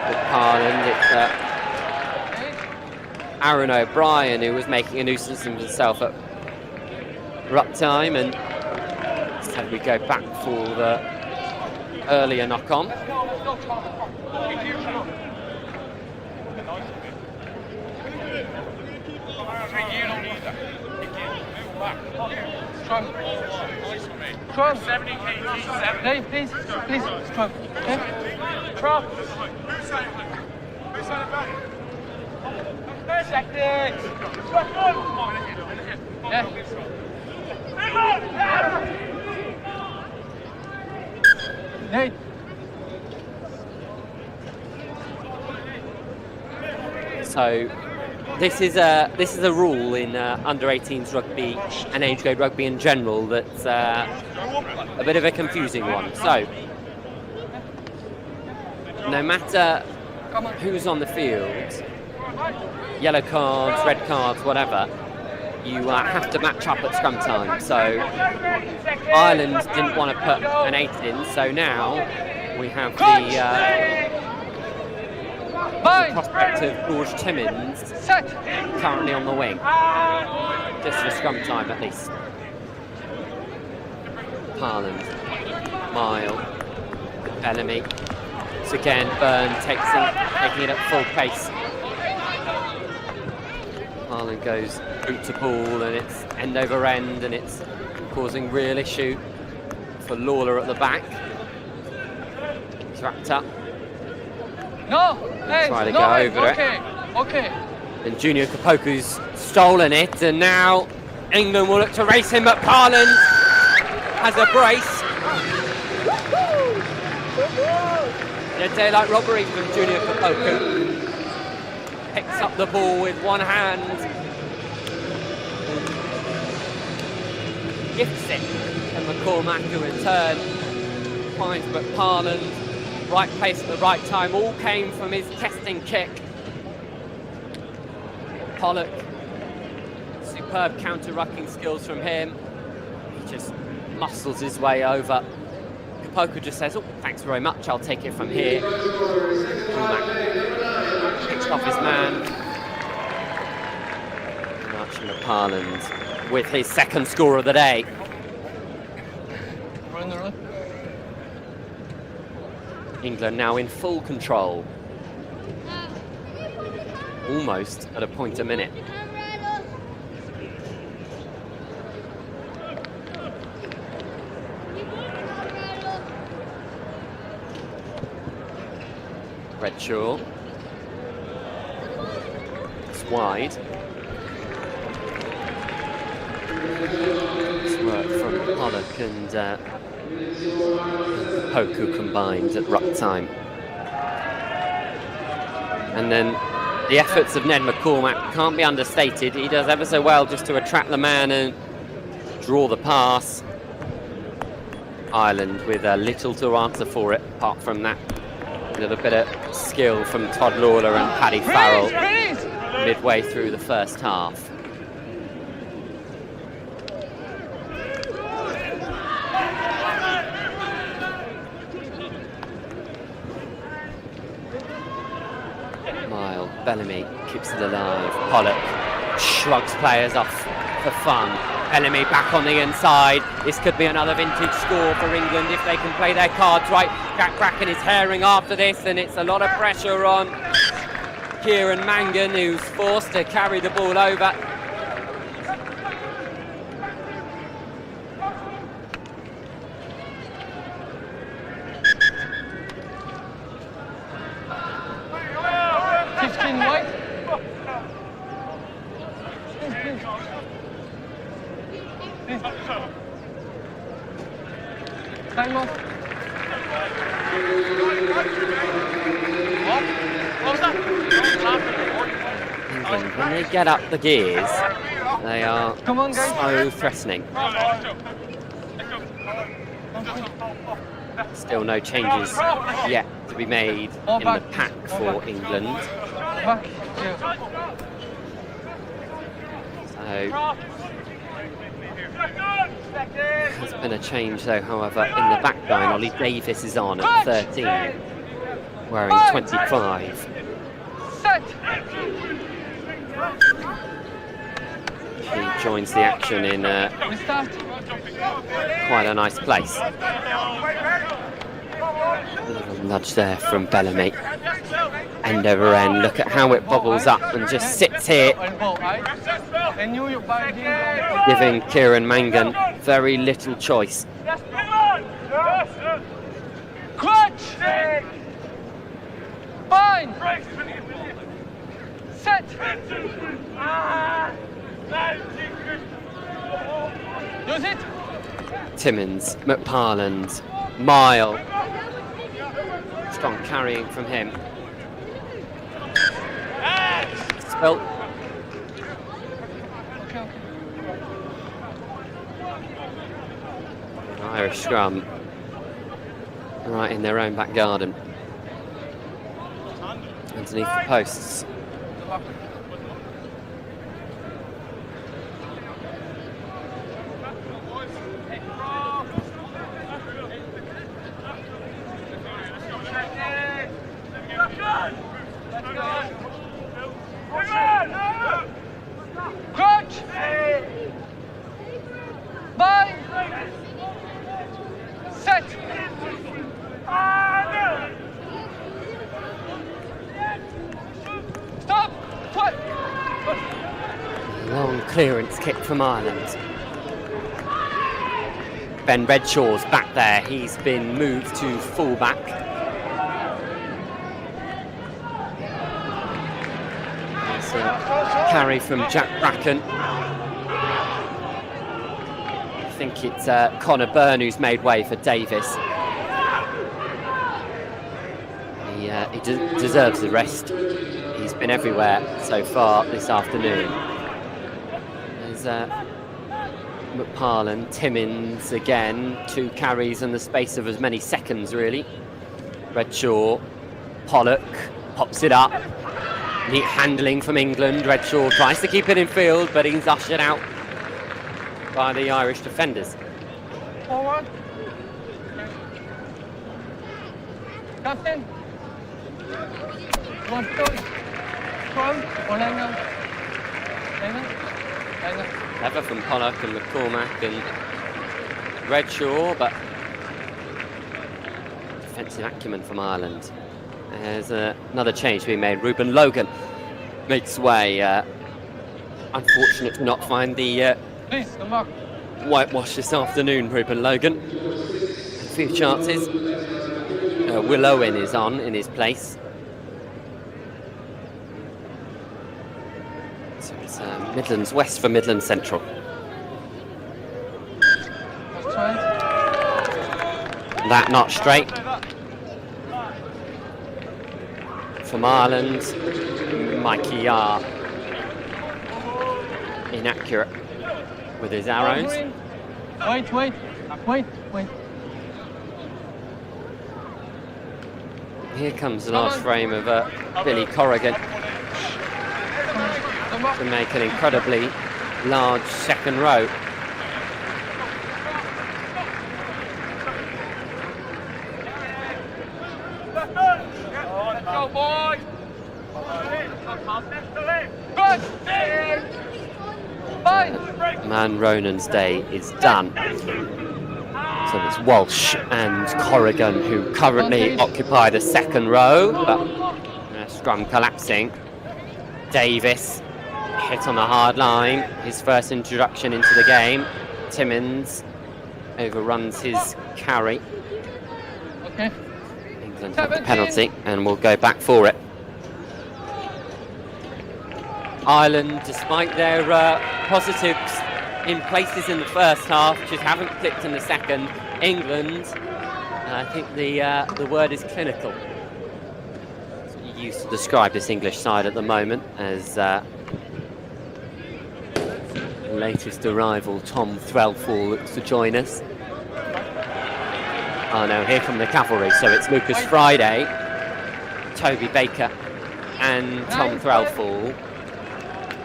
Speaker 1: McParland, it's Aaron O'Brien, who was making a nuisance of himself at ruck time, and instead we go back for the earlier knock-on.
Speaker 2: Trump. 70 kg, 70. Please, Trump. Okay? Trump. Seconds. Yeah. Nate.
Speaker 1: So this is a rule in under-18s rugby and age grade rugby in general that's a bit of a confusing one. So no matter who's on the field, yellow cards, red cards, whatever, you have to match up at scrum time. So Ireland didn't want to put an 8 in, so now we have the prospect of George Timmins currently on the wing, just for scrum time at least. Parland, Mile, Bellamy. So again, Byrne taking it at full pace. Parland goes boot to ball, and it's end over end, and it's causing real issue for Lawler at the back. He's wrapped up.
Speaker 2: No, hey,
Speaker 1: Try to go over it.
Speaker 2: Okay.
Speaker 1: And Junior Kapoku's stolen it, and now England will look to race him, but Parland has a brace. In a daylight robbery from Junior Kapoku. Picks up the ball with one hand. Gifts it, and McCormack, who in turn finds McParland. Right place at the right time, all came from his testing kick. Pollock, superb counter-rucking skills from him. He just muscles his way over. Kapoku just says, oh, thanks very much, I'll take it from here. McCormack picks off his man. And Archie McParland with his second score of the day. England now in full control. Almost at a point a minute. Redshaw. It's wide. It's work from Pollock and Poku combined at ruck time. And then the efforts of Ned McCormack can't be understated. He does ever so well just to attract the man and draw the pass. Ireland with little to answer for it, apart from that little bit of skill from Todd Lawler and Paddy Farrell midway through the first half. Bellamy keeps it alive. Pollock shrugs players off for fun.
Speaker 3: Bellamy back on the inside. This could be another vintage score for England if they can play their cards right. Jack Bracken is herring after this, and it's a lot of pressure on Kieran Mangan, who's forced to carry the ball over.
Speaker 2: Time off.
Speaker 3: England, when they get up the gears, they are so threatening. Still no changes yet to be made in the pack for England. So there's been a change though, however, in the back line. Ollie Davis is on at 13, wearing 25. He joins the action in quite a nice place. A little nudge there from Bellamy. End over end. Look at how it bobbles up and just sits here, giving Kieran Mangan very little choice.
Speaker 2: Clutch! Fine! Set! Use it!
Speaker 3: Timmins, McParland, Mile. Strong carrying from him. Spilt. Irish scrum. Right in their own back garden. Underneath the posts.
Speaker 2: Clutch! Bye! Set! Stop! What?
Speaker 3: Long clearance kick from Ireland. Ben Redshaw's back there. He's been moved to fullback. That's a carry from Jack Bracken. I think it's Connor Byrne who's made way for Davis. He deserves the rest. He's been everywhere so far this afternoon. There's McParland, Timmins again, 2 carries in the space of as many seconds really. Redshaw, Pollock pops it up. Neat handling from England. Redshaw tries to keep it in field, but he's ushered out by the Irish defenders.
Speaker 2: Forward. Captain. One, two.
Speaker 3: Clever from Pollock and McCormack and Redshaw, but defensive acumen from Ireland. There's another change being made. Ruben Logan makes way. Unfortunate to not find the whitewash this afternoon, Ruben Logan. A few chances. Will Owen is on in his place. So it's Midlands West for Midlands Central. That not straight. From Ireland, Mikey Yar. Inaccurate with his arrows.
Speaker 2: Wait.
Speaker 3: Here comes the last frame of Billy Corrigan to make an incredibly large second row.
Speaker 2: Go, boys!
Speaker 3: Man Ronan's day is done. So it's Walsh and Corrigan who currently occupy the second row, but scrum collapsing. Davis hit on the hard line, his first introduction into the game. Timmins overruns his carry. England have the penalty and will go back for it. Ireland, despite their positives in places in the first half, just haven't clicked in the second. England, I think the word is clinical. That's what you used to describe this English side at the moment as the latest arrival, Tom Threlfall, looks to join us. Oh no, here come the cavalry, so it's Lucas Friday, Toby Baker and Tom Threlfall.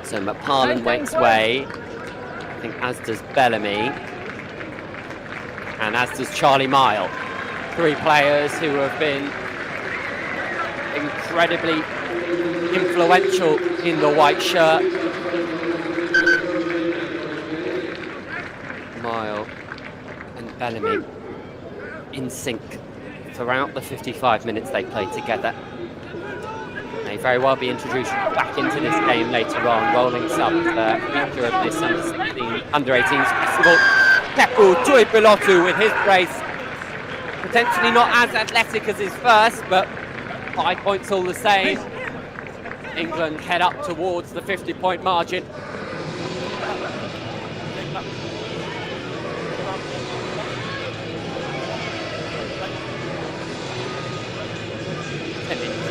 Speaker 3: So McParland makes way, I think as does Bellamy, and as does Charlie Mile. Three players who have been incredibly influential in the white shirt. Mile and Bellamy in sync throughout the 55 minutes they played together. May very well be introduced back into this game later on. Rolling sub, feature of this Under-18 festival. Kepu Tuipilotu with his brace. Potentially not as athletic as his first, but 5 points all the same. England head up towards the 50-point margin.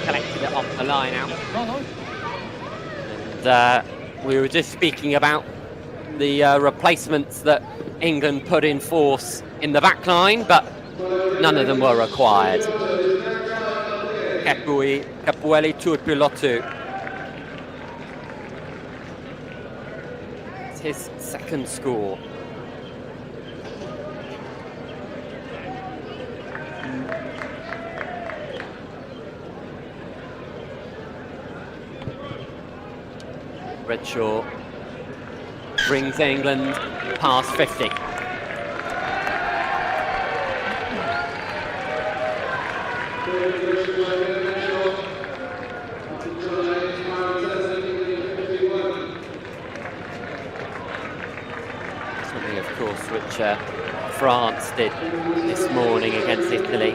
Speaker 3: Collected it off the line out. And we were just speaking about the replacements that England put in force in the back line, but none of them were required. Capueli Tuipilotu. It's his second score. Redshaw brings England past 50. Something, of course, which France did this morning against Italy.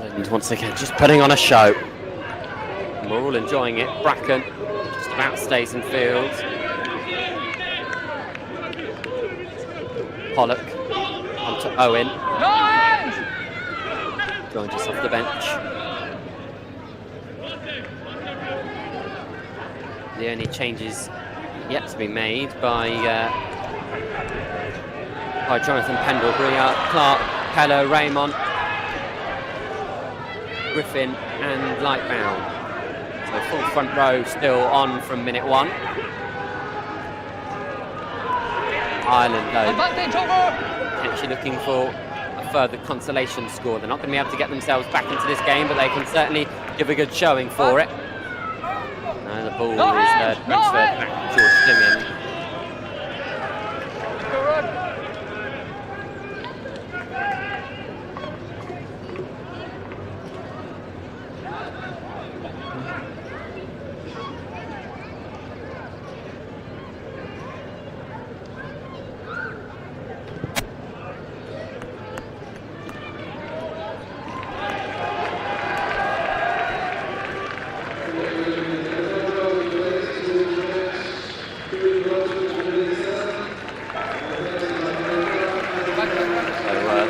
Speaker 3: England, once again, just putting on a show. And we're all enjoying it. Bracken just about stays in field. Pollock onto Owen. Joined us off the bench. The only changes yet to be made by Jonathan Pendlebury are Clark, Keller, Raymond, Griffin and Lightbound. So full front row still on from minute one. Ireland though, potentially looking for a further consolation score. They're not going to be able to get themselves back into this game, but they can certainly give a good showing for it. And the ball is transferred back to George Timmins.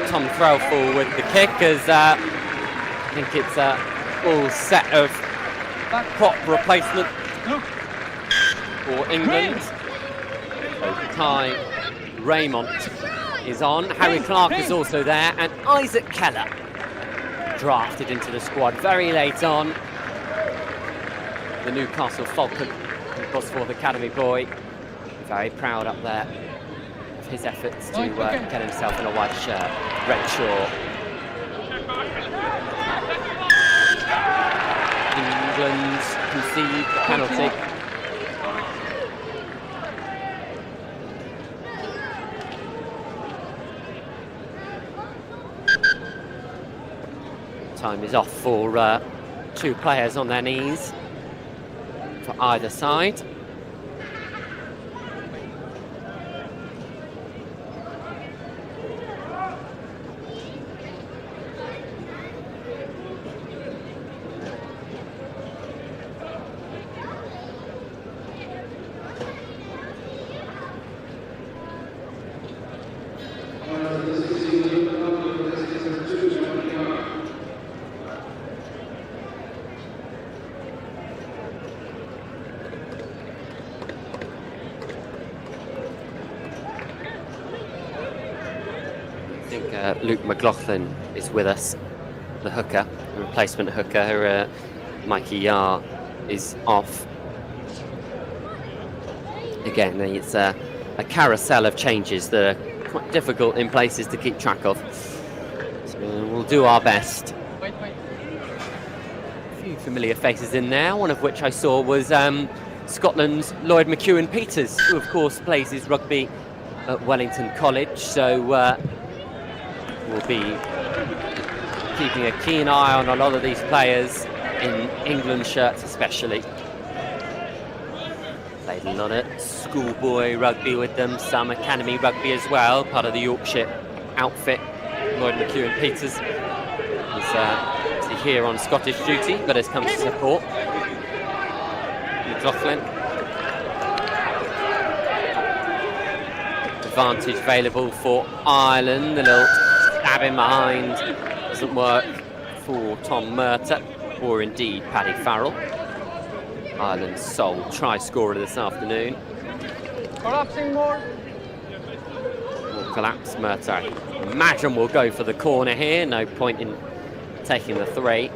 Speaker 3: Tom Threlfall with the kick as I think it's a full set of prop replacement for England. So Ty Raymond is on, Harry Clark is also there, and Isaac Keller drafted into the squad very late on. The Newcastle Falcon, of course, for the academy boy, very proud up there of his efforts to get himself in a white shirt. Redshaw. England receive the penalty. Time is off for 2 players on their knees for either side. Luke McLaughlin is with us, the hooker, the replacement hooker. Mikey Yar is off. Again, it's a carousel of changes that are quite difficult in places to keep track of. So we'll do our best. A few familiar faces in there, one of which I saw was Scotland's Lloyd McEwen-Peters, who of course plays his rugby at Wellington College, so we'll be keeping a keen eye on a lot of these players in England shirts especially. Played a lot of schoolboy rugby with them, some academy rugby as well, part of the Yorkshire outfit. Lloyd McEwen-Peters is here on Scottish duty, but has come to support McLaughlin. Advantage available for Ireland. The little stab in behind doesn't work for Tom Murtagh, or indeed Paddy Farrell, Ireland's sole try scorer this afternoon.
Speaker 2: Collapsing more.
Speaker 3: Will collapse. Murtagh, imagine we'll go for the corner here. No point in taking the 3.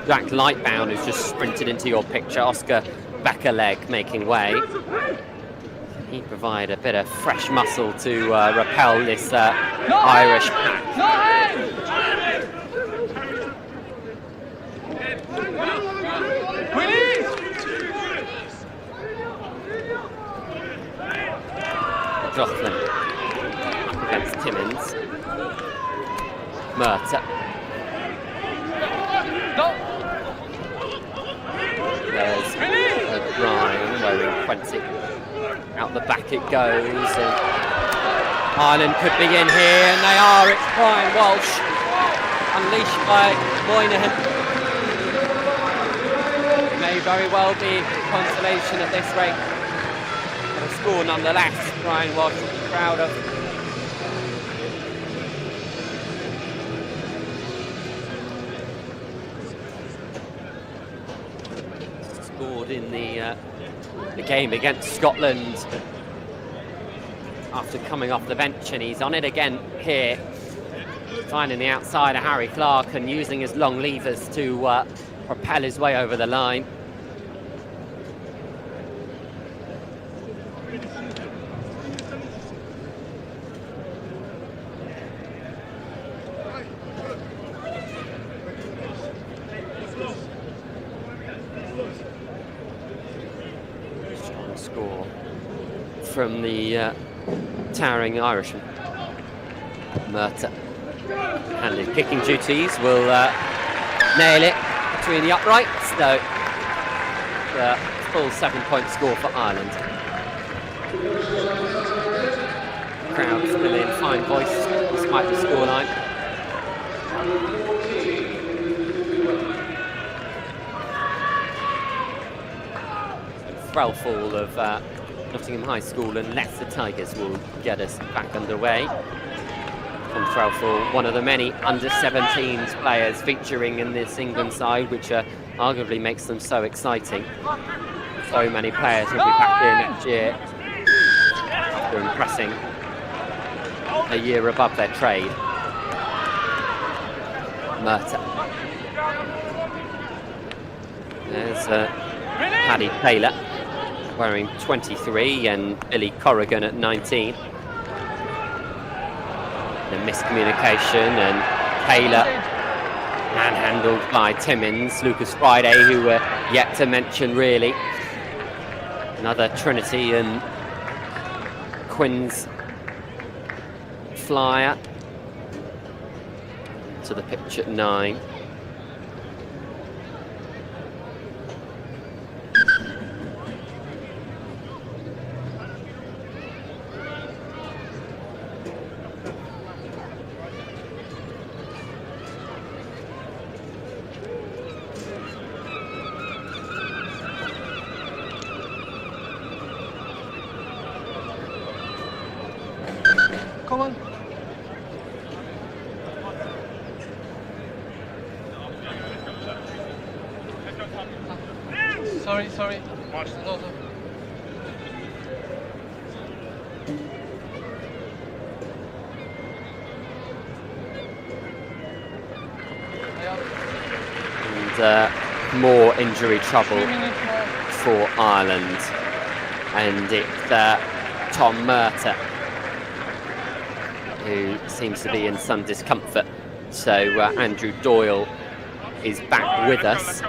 Speaker 3: Jack Lightbound has just sprinted into your picture. Oscar Beckerleg making way. He provide a bit of fresh muscle to repel this Irish pack. McLaughlin against Timmins. Murtagh. There's O'Brien wearing 20. Out the back it goes. And Ireland could be in here, and they are. It's Brian Walsh, unleashed by Moynihan. It may very well be consolation at this rate. But a score nonetheless, Brian Walsh will be proud of. Scored in the game against Scotland after coming off the bench, and he's on it again here, finding the outsider Harry Clark and using his long levers to propel his way over the line. Score from the towering Irishman. Murtagh, handling kicking duties, will nail it between the uprights, though. The full 7-point score for Ireland. Crowd still in fine voice despite the scoreline. Threlfall of Nottingham High School and Leicester Tigers will get us back underway. From Threlfall, one of the many under-17s players featuring in this England side, which arguably makes them so exciting. So many players will be back here next year after impressing a year above their trade. Murtagh. There's Paddy Taylor wearing 23 and Billy Corrigan at 19. The miscommunication and Taylor manhandled by Timmins. Lucas Friday, who we're yet to mention really. Another Trinity and Quinn's flyer to the pitch at 9.
Speaker 2: Come on. Sorry. No.
Speaker 3: And more injury trouble for Ireland. And it's Tom Murtagh who seems to be in some discomfort. So Andrew Doyle is back with us.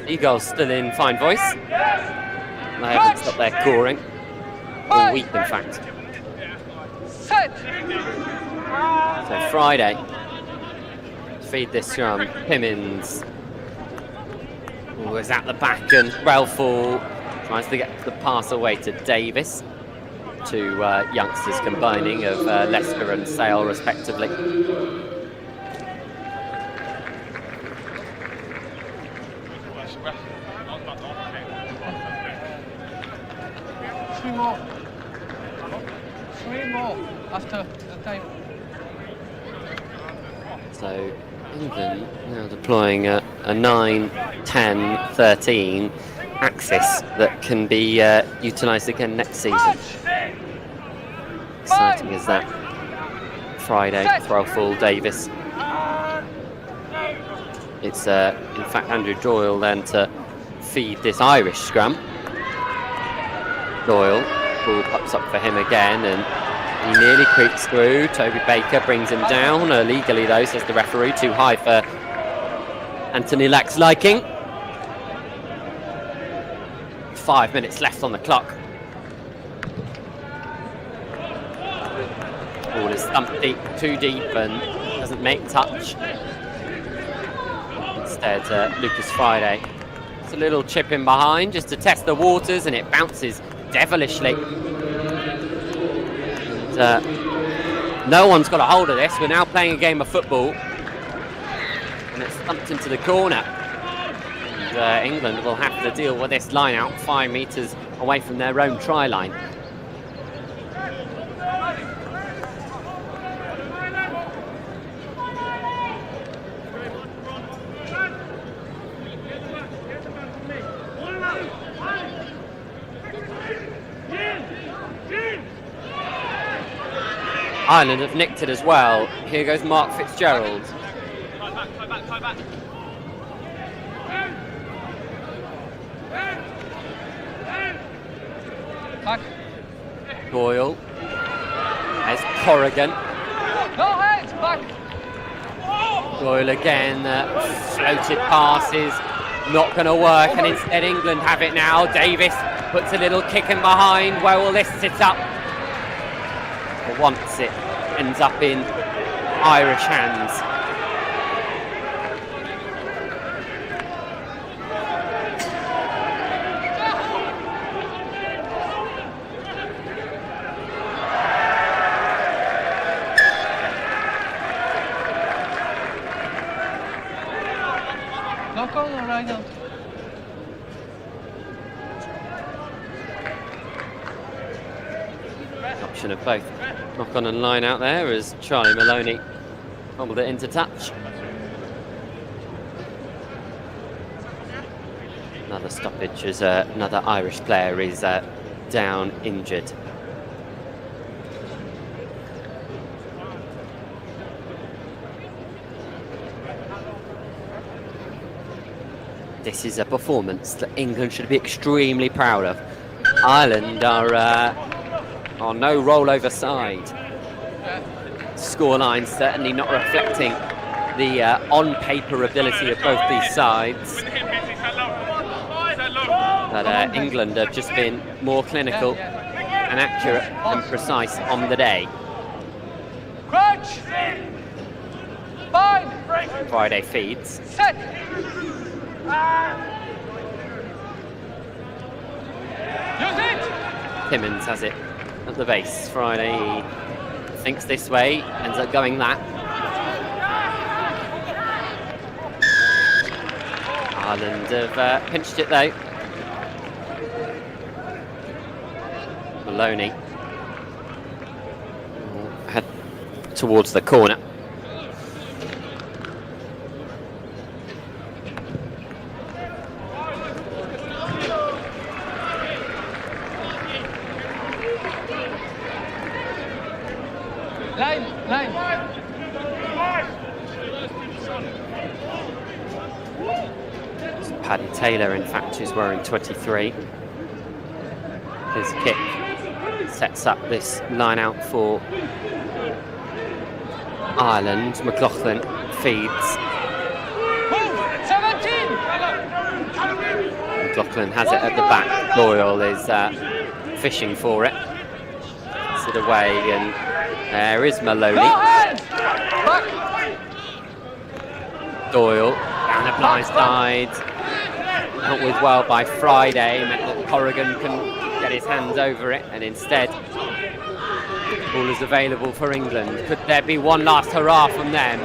Speaker 3: Eagles still in fine voice. They haven't stopped their scoring. All week, in fact. So Friday, feed this from Timmins. Was at the back and Relfall tries to get the pass away to Davis. Two youngsters combining of Leicester and Sale respectively.
Speaker 2: Three more after the time.
Speaker 3: So England now deploying a 9, 10, 13 axis that can be utilised again next season. Exciting as that. Friday, Threlfall, Davis. It's in fact Andrew Doyle then to feed this Irish scrum. Doyle, ball pops up for him again and he nearly creeps through. Toby Baker brings him down, illegally though, says the referee, too high for Anthony Lack's liking. 5 minutes left on the clock. Ball is thumped deep, too deep and doesn't make touch. Instead, Lucas Friday. It's a little chip in behind just to test the waters and it bounces devilishly. And, no one's got a hold of this. We're now playing a game of football. And it's thumped into the corner. And, England will have to deal with this line out 5 metres away from their own try line. Ireland have nicked it as well. Here goes Mark Fitzgerald.
Speaker 2: Back.
Speaker 3: Doyle. There's Corrigan.
Speaker 2: No hands, back.
Speaker 3: Doyle again, floated passes, not going to work, and instead England have it now. Davis puts a little kick in behind. Where will this sit up? For once it ends up in Irish hands.
Speaker 2: Knock on or right now?
Speaker 3: Option of both. Knock on and line out there as Charlie Maloney fumbled it into touch. Another stoppage as another Irish player is down injured.
Speaker 1: This is a performance that England should be extremely proud of. Ireland are no rollover side. Scoreline certainly not reflecting the on-paper ability of both these sides. But England have just been more clinical and accurate and precise on the day.
Speaker 2: Crunch! Bind!
Speaker 1: Friday feeds.
Speaker 2: Set! Use it!
Speaker 1: Timmins has it at the base. Friday thinks this way, ends up going that. Ireland have pinched it though. Maloney will head towards the corner.
Speaker 2: Line!
Speaker 1: Paddy Taylor, in fact, is wearing 23. His kick sets up this line out for Ireland. McLaughlin feeds.
Speaker 2: 17!
Speaker 1: McLaughlin has it at the back. Doyle is fishing for it. Gets it away, and there is Maloney. Doyle down the blind side. Not with well by Friday, meant that Corrigan can get his hands over it, and instead the ball is available for England. Could there be one last hurrah from them?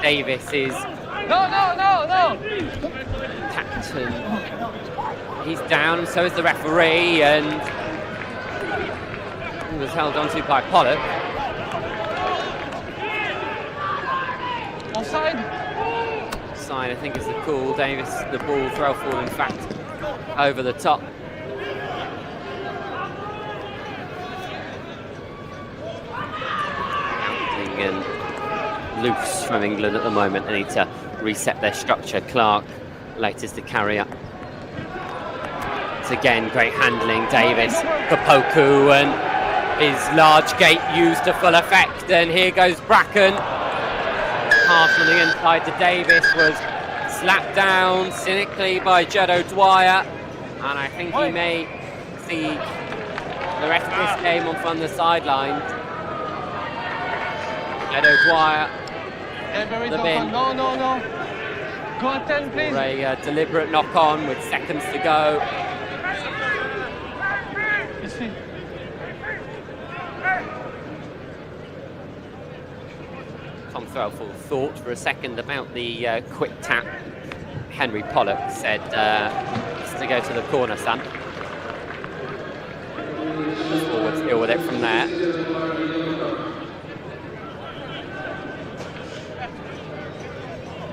Speaker 1: Davis is
Speaker 2: No!
Speaker 1: captain. He's down, so is the referee, and he was held onto by Pollock.
Speaker 2: Offside?
Speaker 1: Side, I think, is the call. Davis, the ball, Threlfall, in fact, over the top. And loose from England at the moment. They need to reset their structure. Clark, latest to carry up. It's again great handling. Davis, Kapoku, and his large gate used to full effect. And here goes Bracken. Pass on the inside to Davis was slapped down cynically by Jed O'Dwyer, and I think he may see the rest of this game on from the sidelines. Jed O'Dwyer, the bin.
Speaker 2: No. Go on 10, please.
Speaker 1: For a deliberate knock on with seconds to go. Tom Threlfall thought for a second about the quick tap. Henry Pollock said, it's to go to the corner, son. Forwards deal with it from there.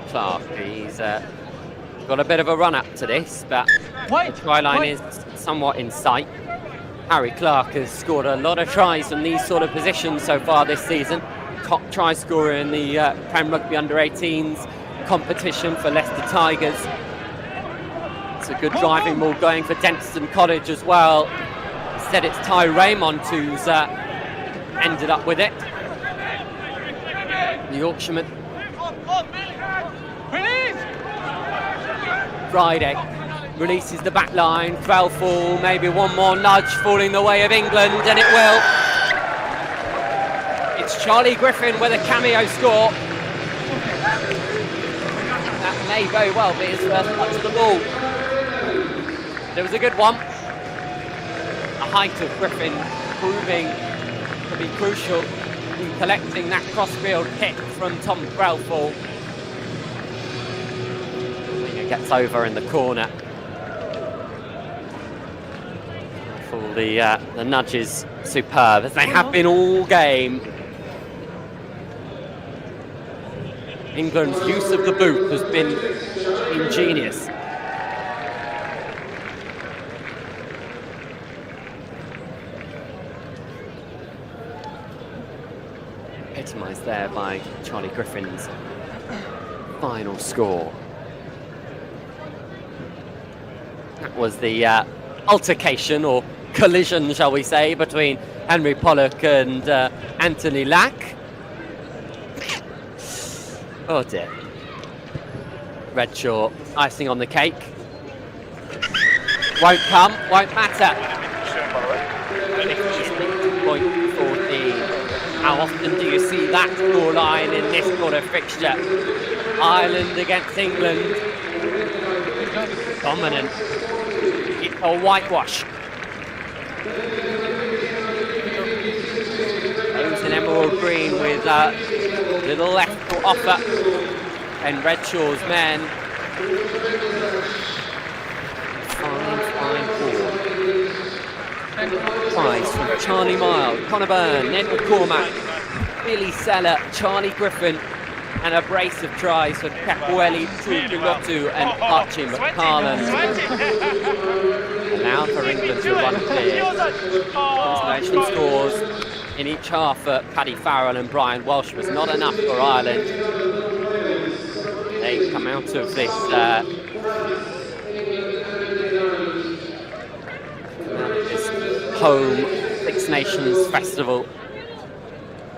Speaker 1: Clark, he's got a bit of a run up to this, but the try line is somewhat in sight. Harry Clark has scored a lot of tries from these sort of positions so far this season. Top try scorer in the Prem Rugby Under-18s competition for Leicester Tigers. It's a good driving ball going for Denton College as well. Instead it's Ty Raymond who's ended up with it. The Yorkshireman. Friday releases the back line. Threlfall, maybe one more nudge falling the way of England, and it will. It's Charlie Griffin with a cameo score. That may very well be his first touch of the ball. It was a good one. The height of Griffin proving to be crucial in collecting that crossfield hit from Tom Threlfall. He gets over in the corner. The nudge is superb, as they have been all game. England's use of the boot has been ingenious. Epitomised there by Charlie Griffin's final score.
Speaker 3: that was the altercation or collision, shall we say, between Henry Pollock and Anthony Lack. Oh dear. Redshaw, icing on the cake. Won't come, won't matter. 8.14. How often do you see that scoreline in this sort of fixture? Ireland against England. Dominant. It's a whitewash. Those in emerald green with little left to offer. And Redshaw's men. Fine forward. Tries from Charlie Mile, Conor Byrne, Ned McCormack, Billy Seller, Charlie Griffin, and a brace of tries for Capuelli, Tuipulotu and Archie McCarlan. And now for England to run clear. Consolation scores in each half for Paddy Farrell and Brian Welsh was not enough for Ireland. They come out of this home Six Nations festival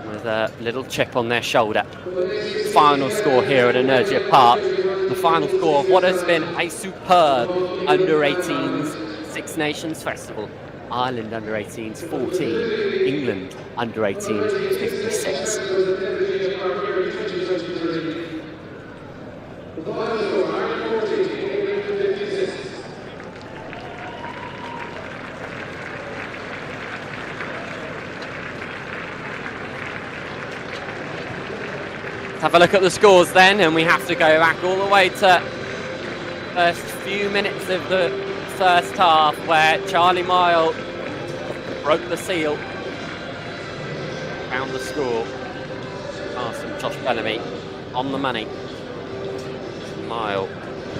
Speaker 3: with a little chip on their shoulder. Final score here at Energia Park. The final score of what has been a superb Under-18s Six Nations festival. Ireland Under-18s 14, England Under-18s 56. Have a look at the scores then, and we have to go back all the way to first few minutes of the first half where Charlie Mile broke the seal, found the score. From Josh Bellamy on the money. Mile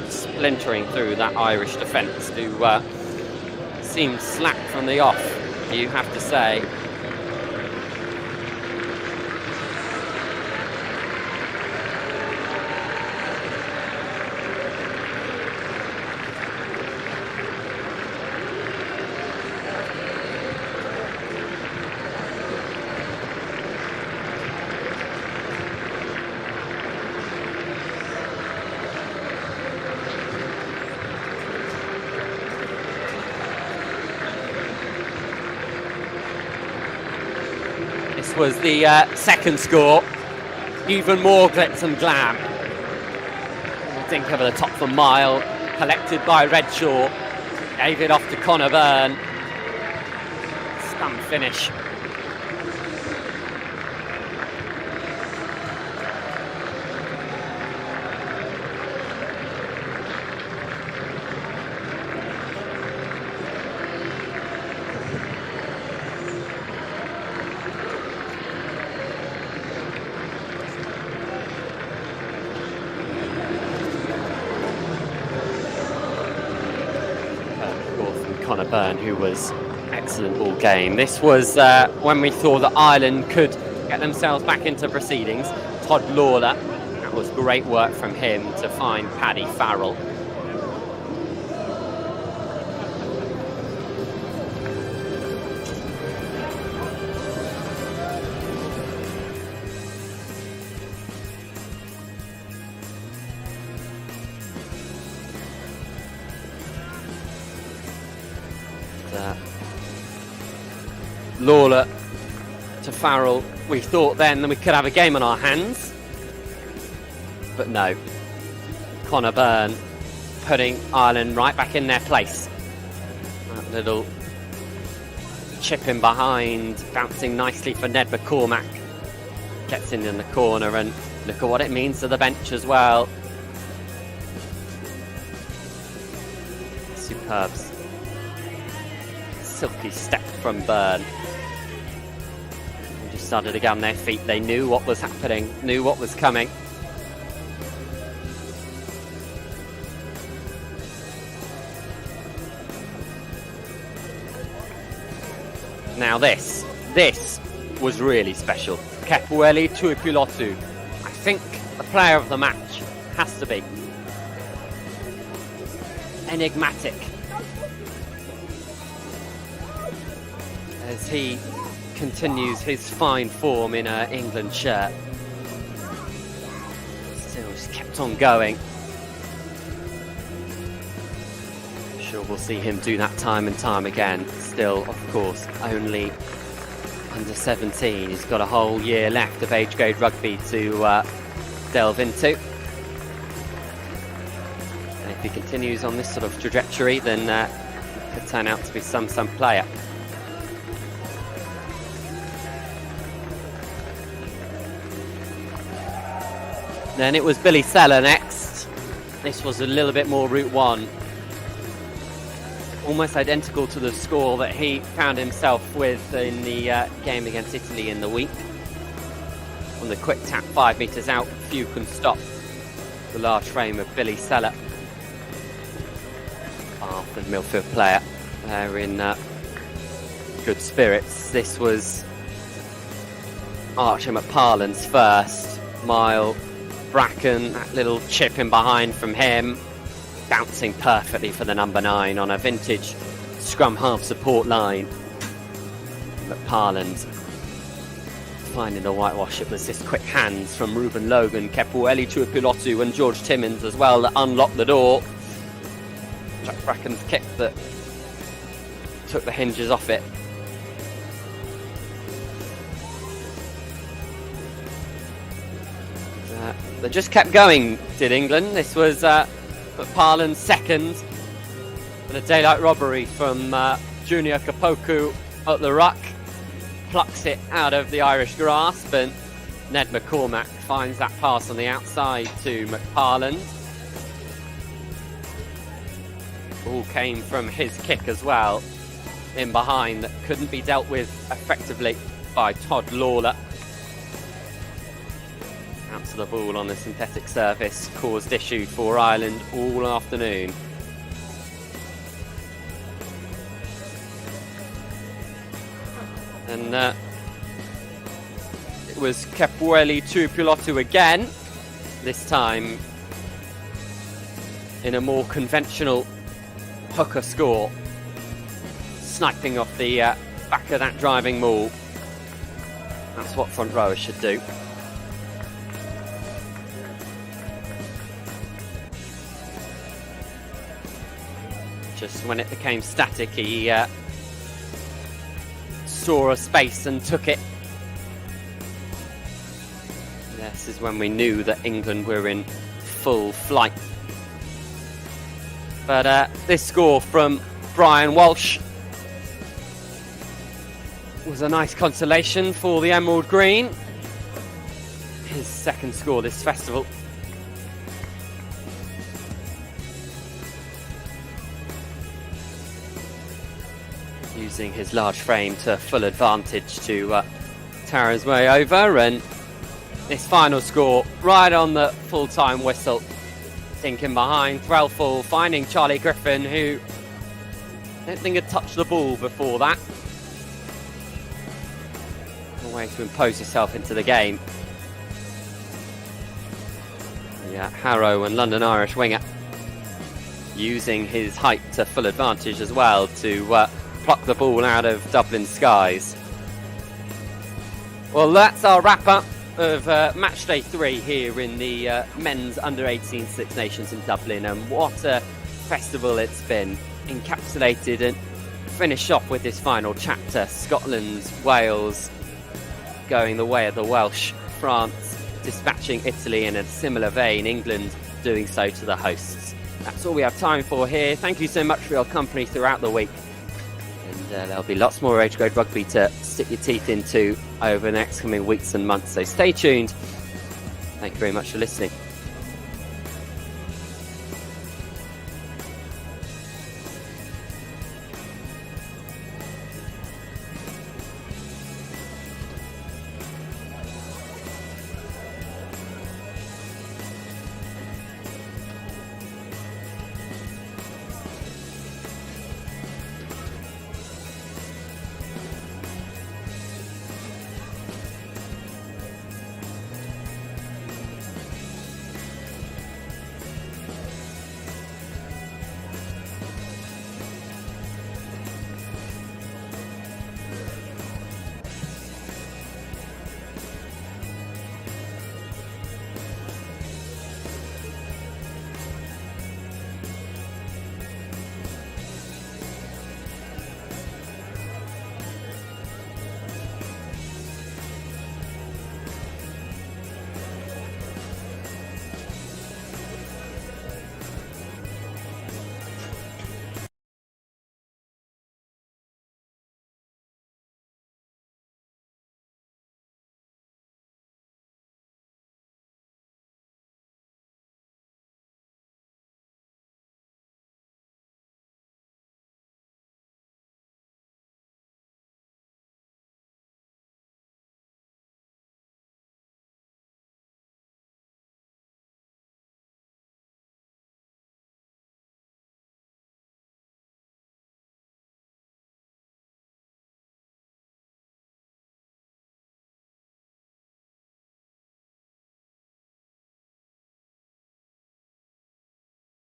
Speaker 3: splintering through that Irish defence who seemed slack from the off, you have to say. Was the second score, even more glitz and glam. Think over the top for Mile, collected by Redshaw, gave it off to Conor Byrne. Stunned finish. Conor Byrne, who was excellent all game. This was when we thought that Ireland could get themselves back into proceedings. Todd Lawler, that was great work from him to find Paddy Farrell. Lawler to Farrell. We thought then that we could have a game on our hands, but no. Conor Byrne putting Ireland right back in their place. That little chip in behind, bouncing nicely for Ned McCormack. Gets in the corner, and look at what it means to the bench as well. Superb. Silky step from Byrne. They just started to get on their feet. They knew what was happening, knew what was coming. Now this was really special. Capuelli Tuipulotu. I think the player of the match has to be enigmatic. as he continues his fine form in an England shirt. Still just kept on going. I'm sure we'll see him do that time and time again. Still, of course, only under 17. He's got a whole year left of age grade rugby to delve into. And if he continues on this sort of trajectory, then it could turn out to be some player. Then it was Billy Seller next. This was a little bit more Route 1. Almost identical to the score that he found himself with in the game against Italy in the week. On the quick tap 5 metres out, few can stop the large frame of Billy Seller. Bath and Milford player. They're in good spirits. This was Archer McParland's first. Mile Bracken, that little chip in behind from him, bouncing perfectly for the number 9 on a vintage scrum half support line. McParland finding the whitewash. It was just quick hands from Ruben Logan, Kepueli Tuipulotu and George Timmins as well that unlocked the door. Jack Bracken's kick that took the hinges off it. They just kept going, did England. This was McParland's second. And a daylight robbery from Junior Kapoku at the ruck. Plucks it out of the Irish grasp, and Ned McCormack finds that pass on the outside to McParland. All came from his kick as well, in behind, that couldn't be dealt with effectively by Todd Lawler. Out to the ball on the synthetic surface caused issue for Ireland all afternoon. And it was Kepueli Tuipulotu again, this time in a more conventional hooker score, sniping off the back of that driving maul. That's what front rowers should do. Just when it became static, he saw a space and took it. This is when we knew that England were in full flight. But this score from Brian Walsh was a nice consolation for the Emerald Green. His second score this festival. Using his large frame to full advantage to tower his way over, and this final score right on the full-time whistle. Thinking behind, Threlfall finding Charlie Griffin, who I don't think had touched the ball before that. A way to impose yourself into the game. Yeah, Harrow and London Irish winger using his height to full advantage as well to pluck the ball out of Dublin skies. Well, that's our wrap-up of match day 3 here in the men's under-18 Six Nations in Dublin, and what a festival it's been. Encapsulated and finished off with this final chapter. Scotland, Wales going the way of the Welsh, France dispatching Italy in a similar vein, England doing so to the hosts. That's all we have time for here. Thank you so much for your company throughout the week. And there'll be lots more age grade rugby to stick your teeth into over the next coming weeks and months. So stay tuned. Thank you very much for listening.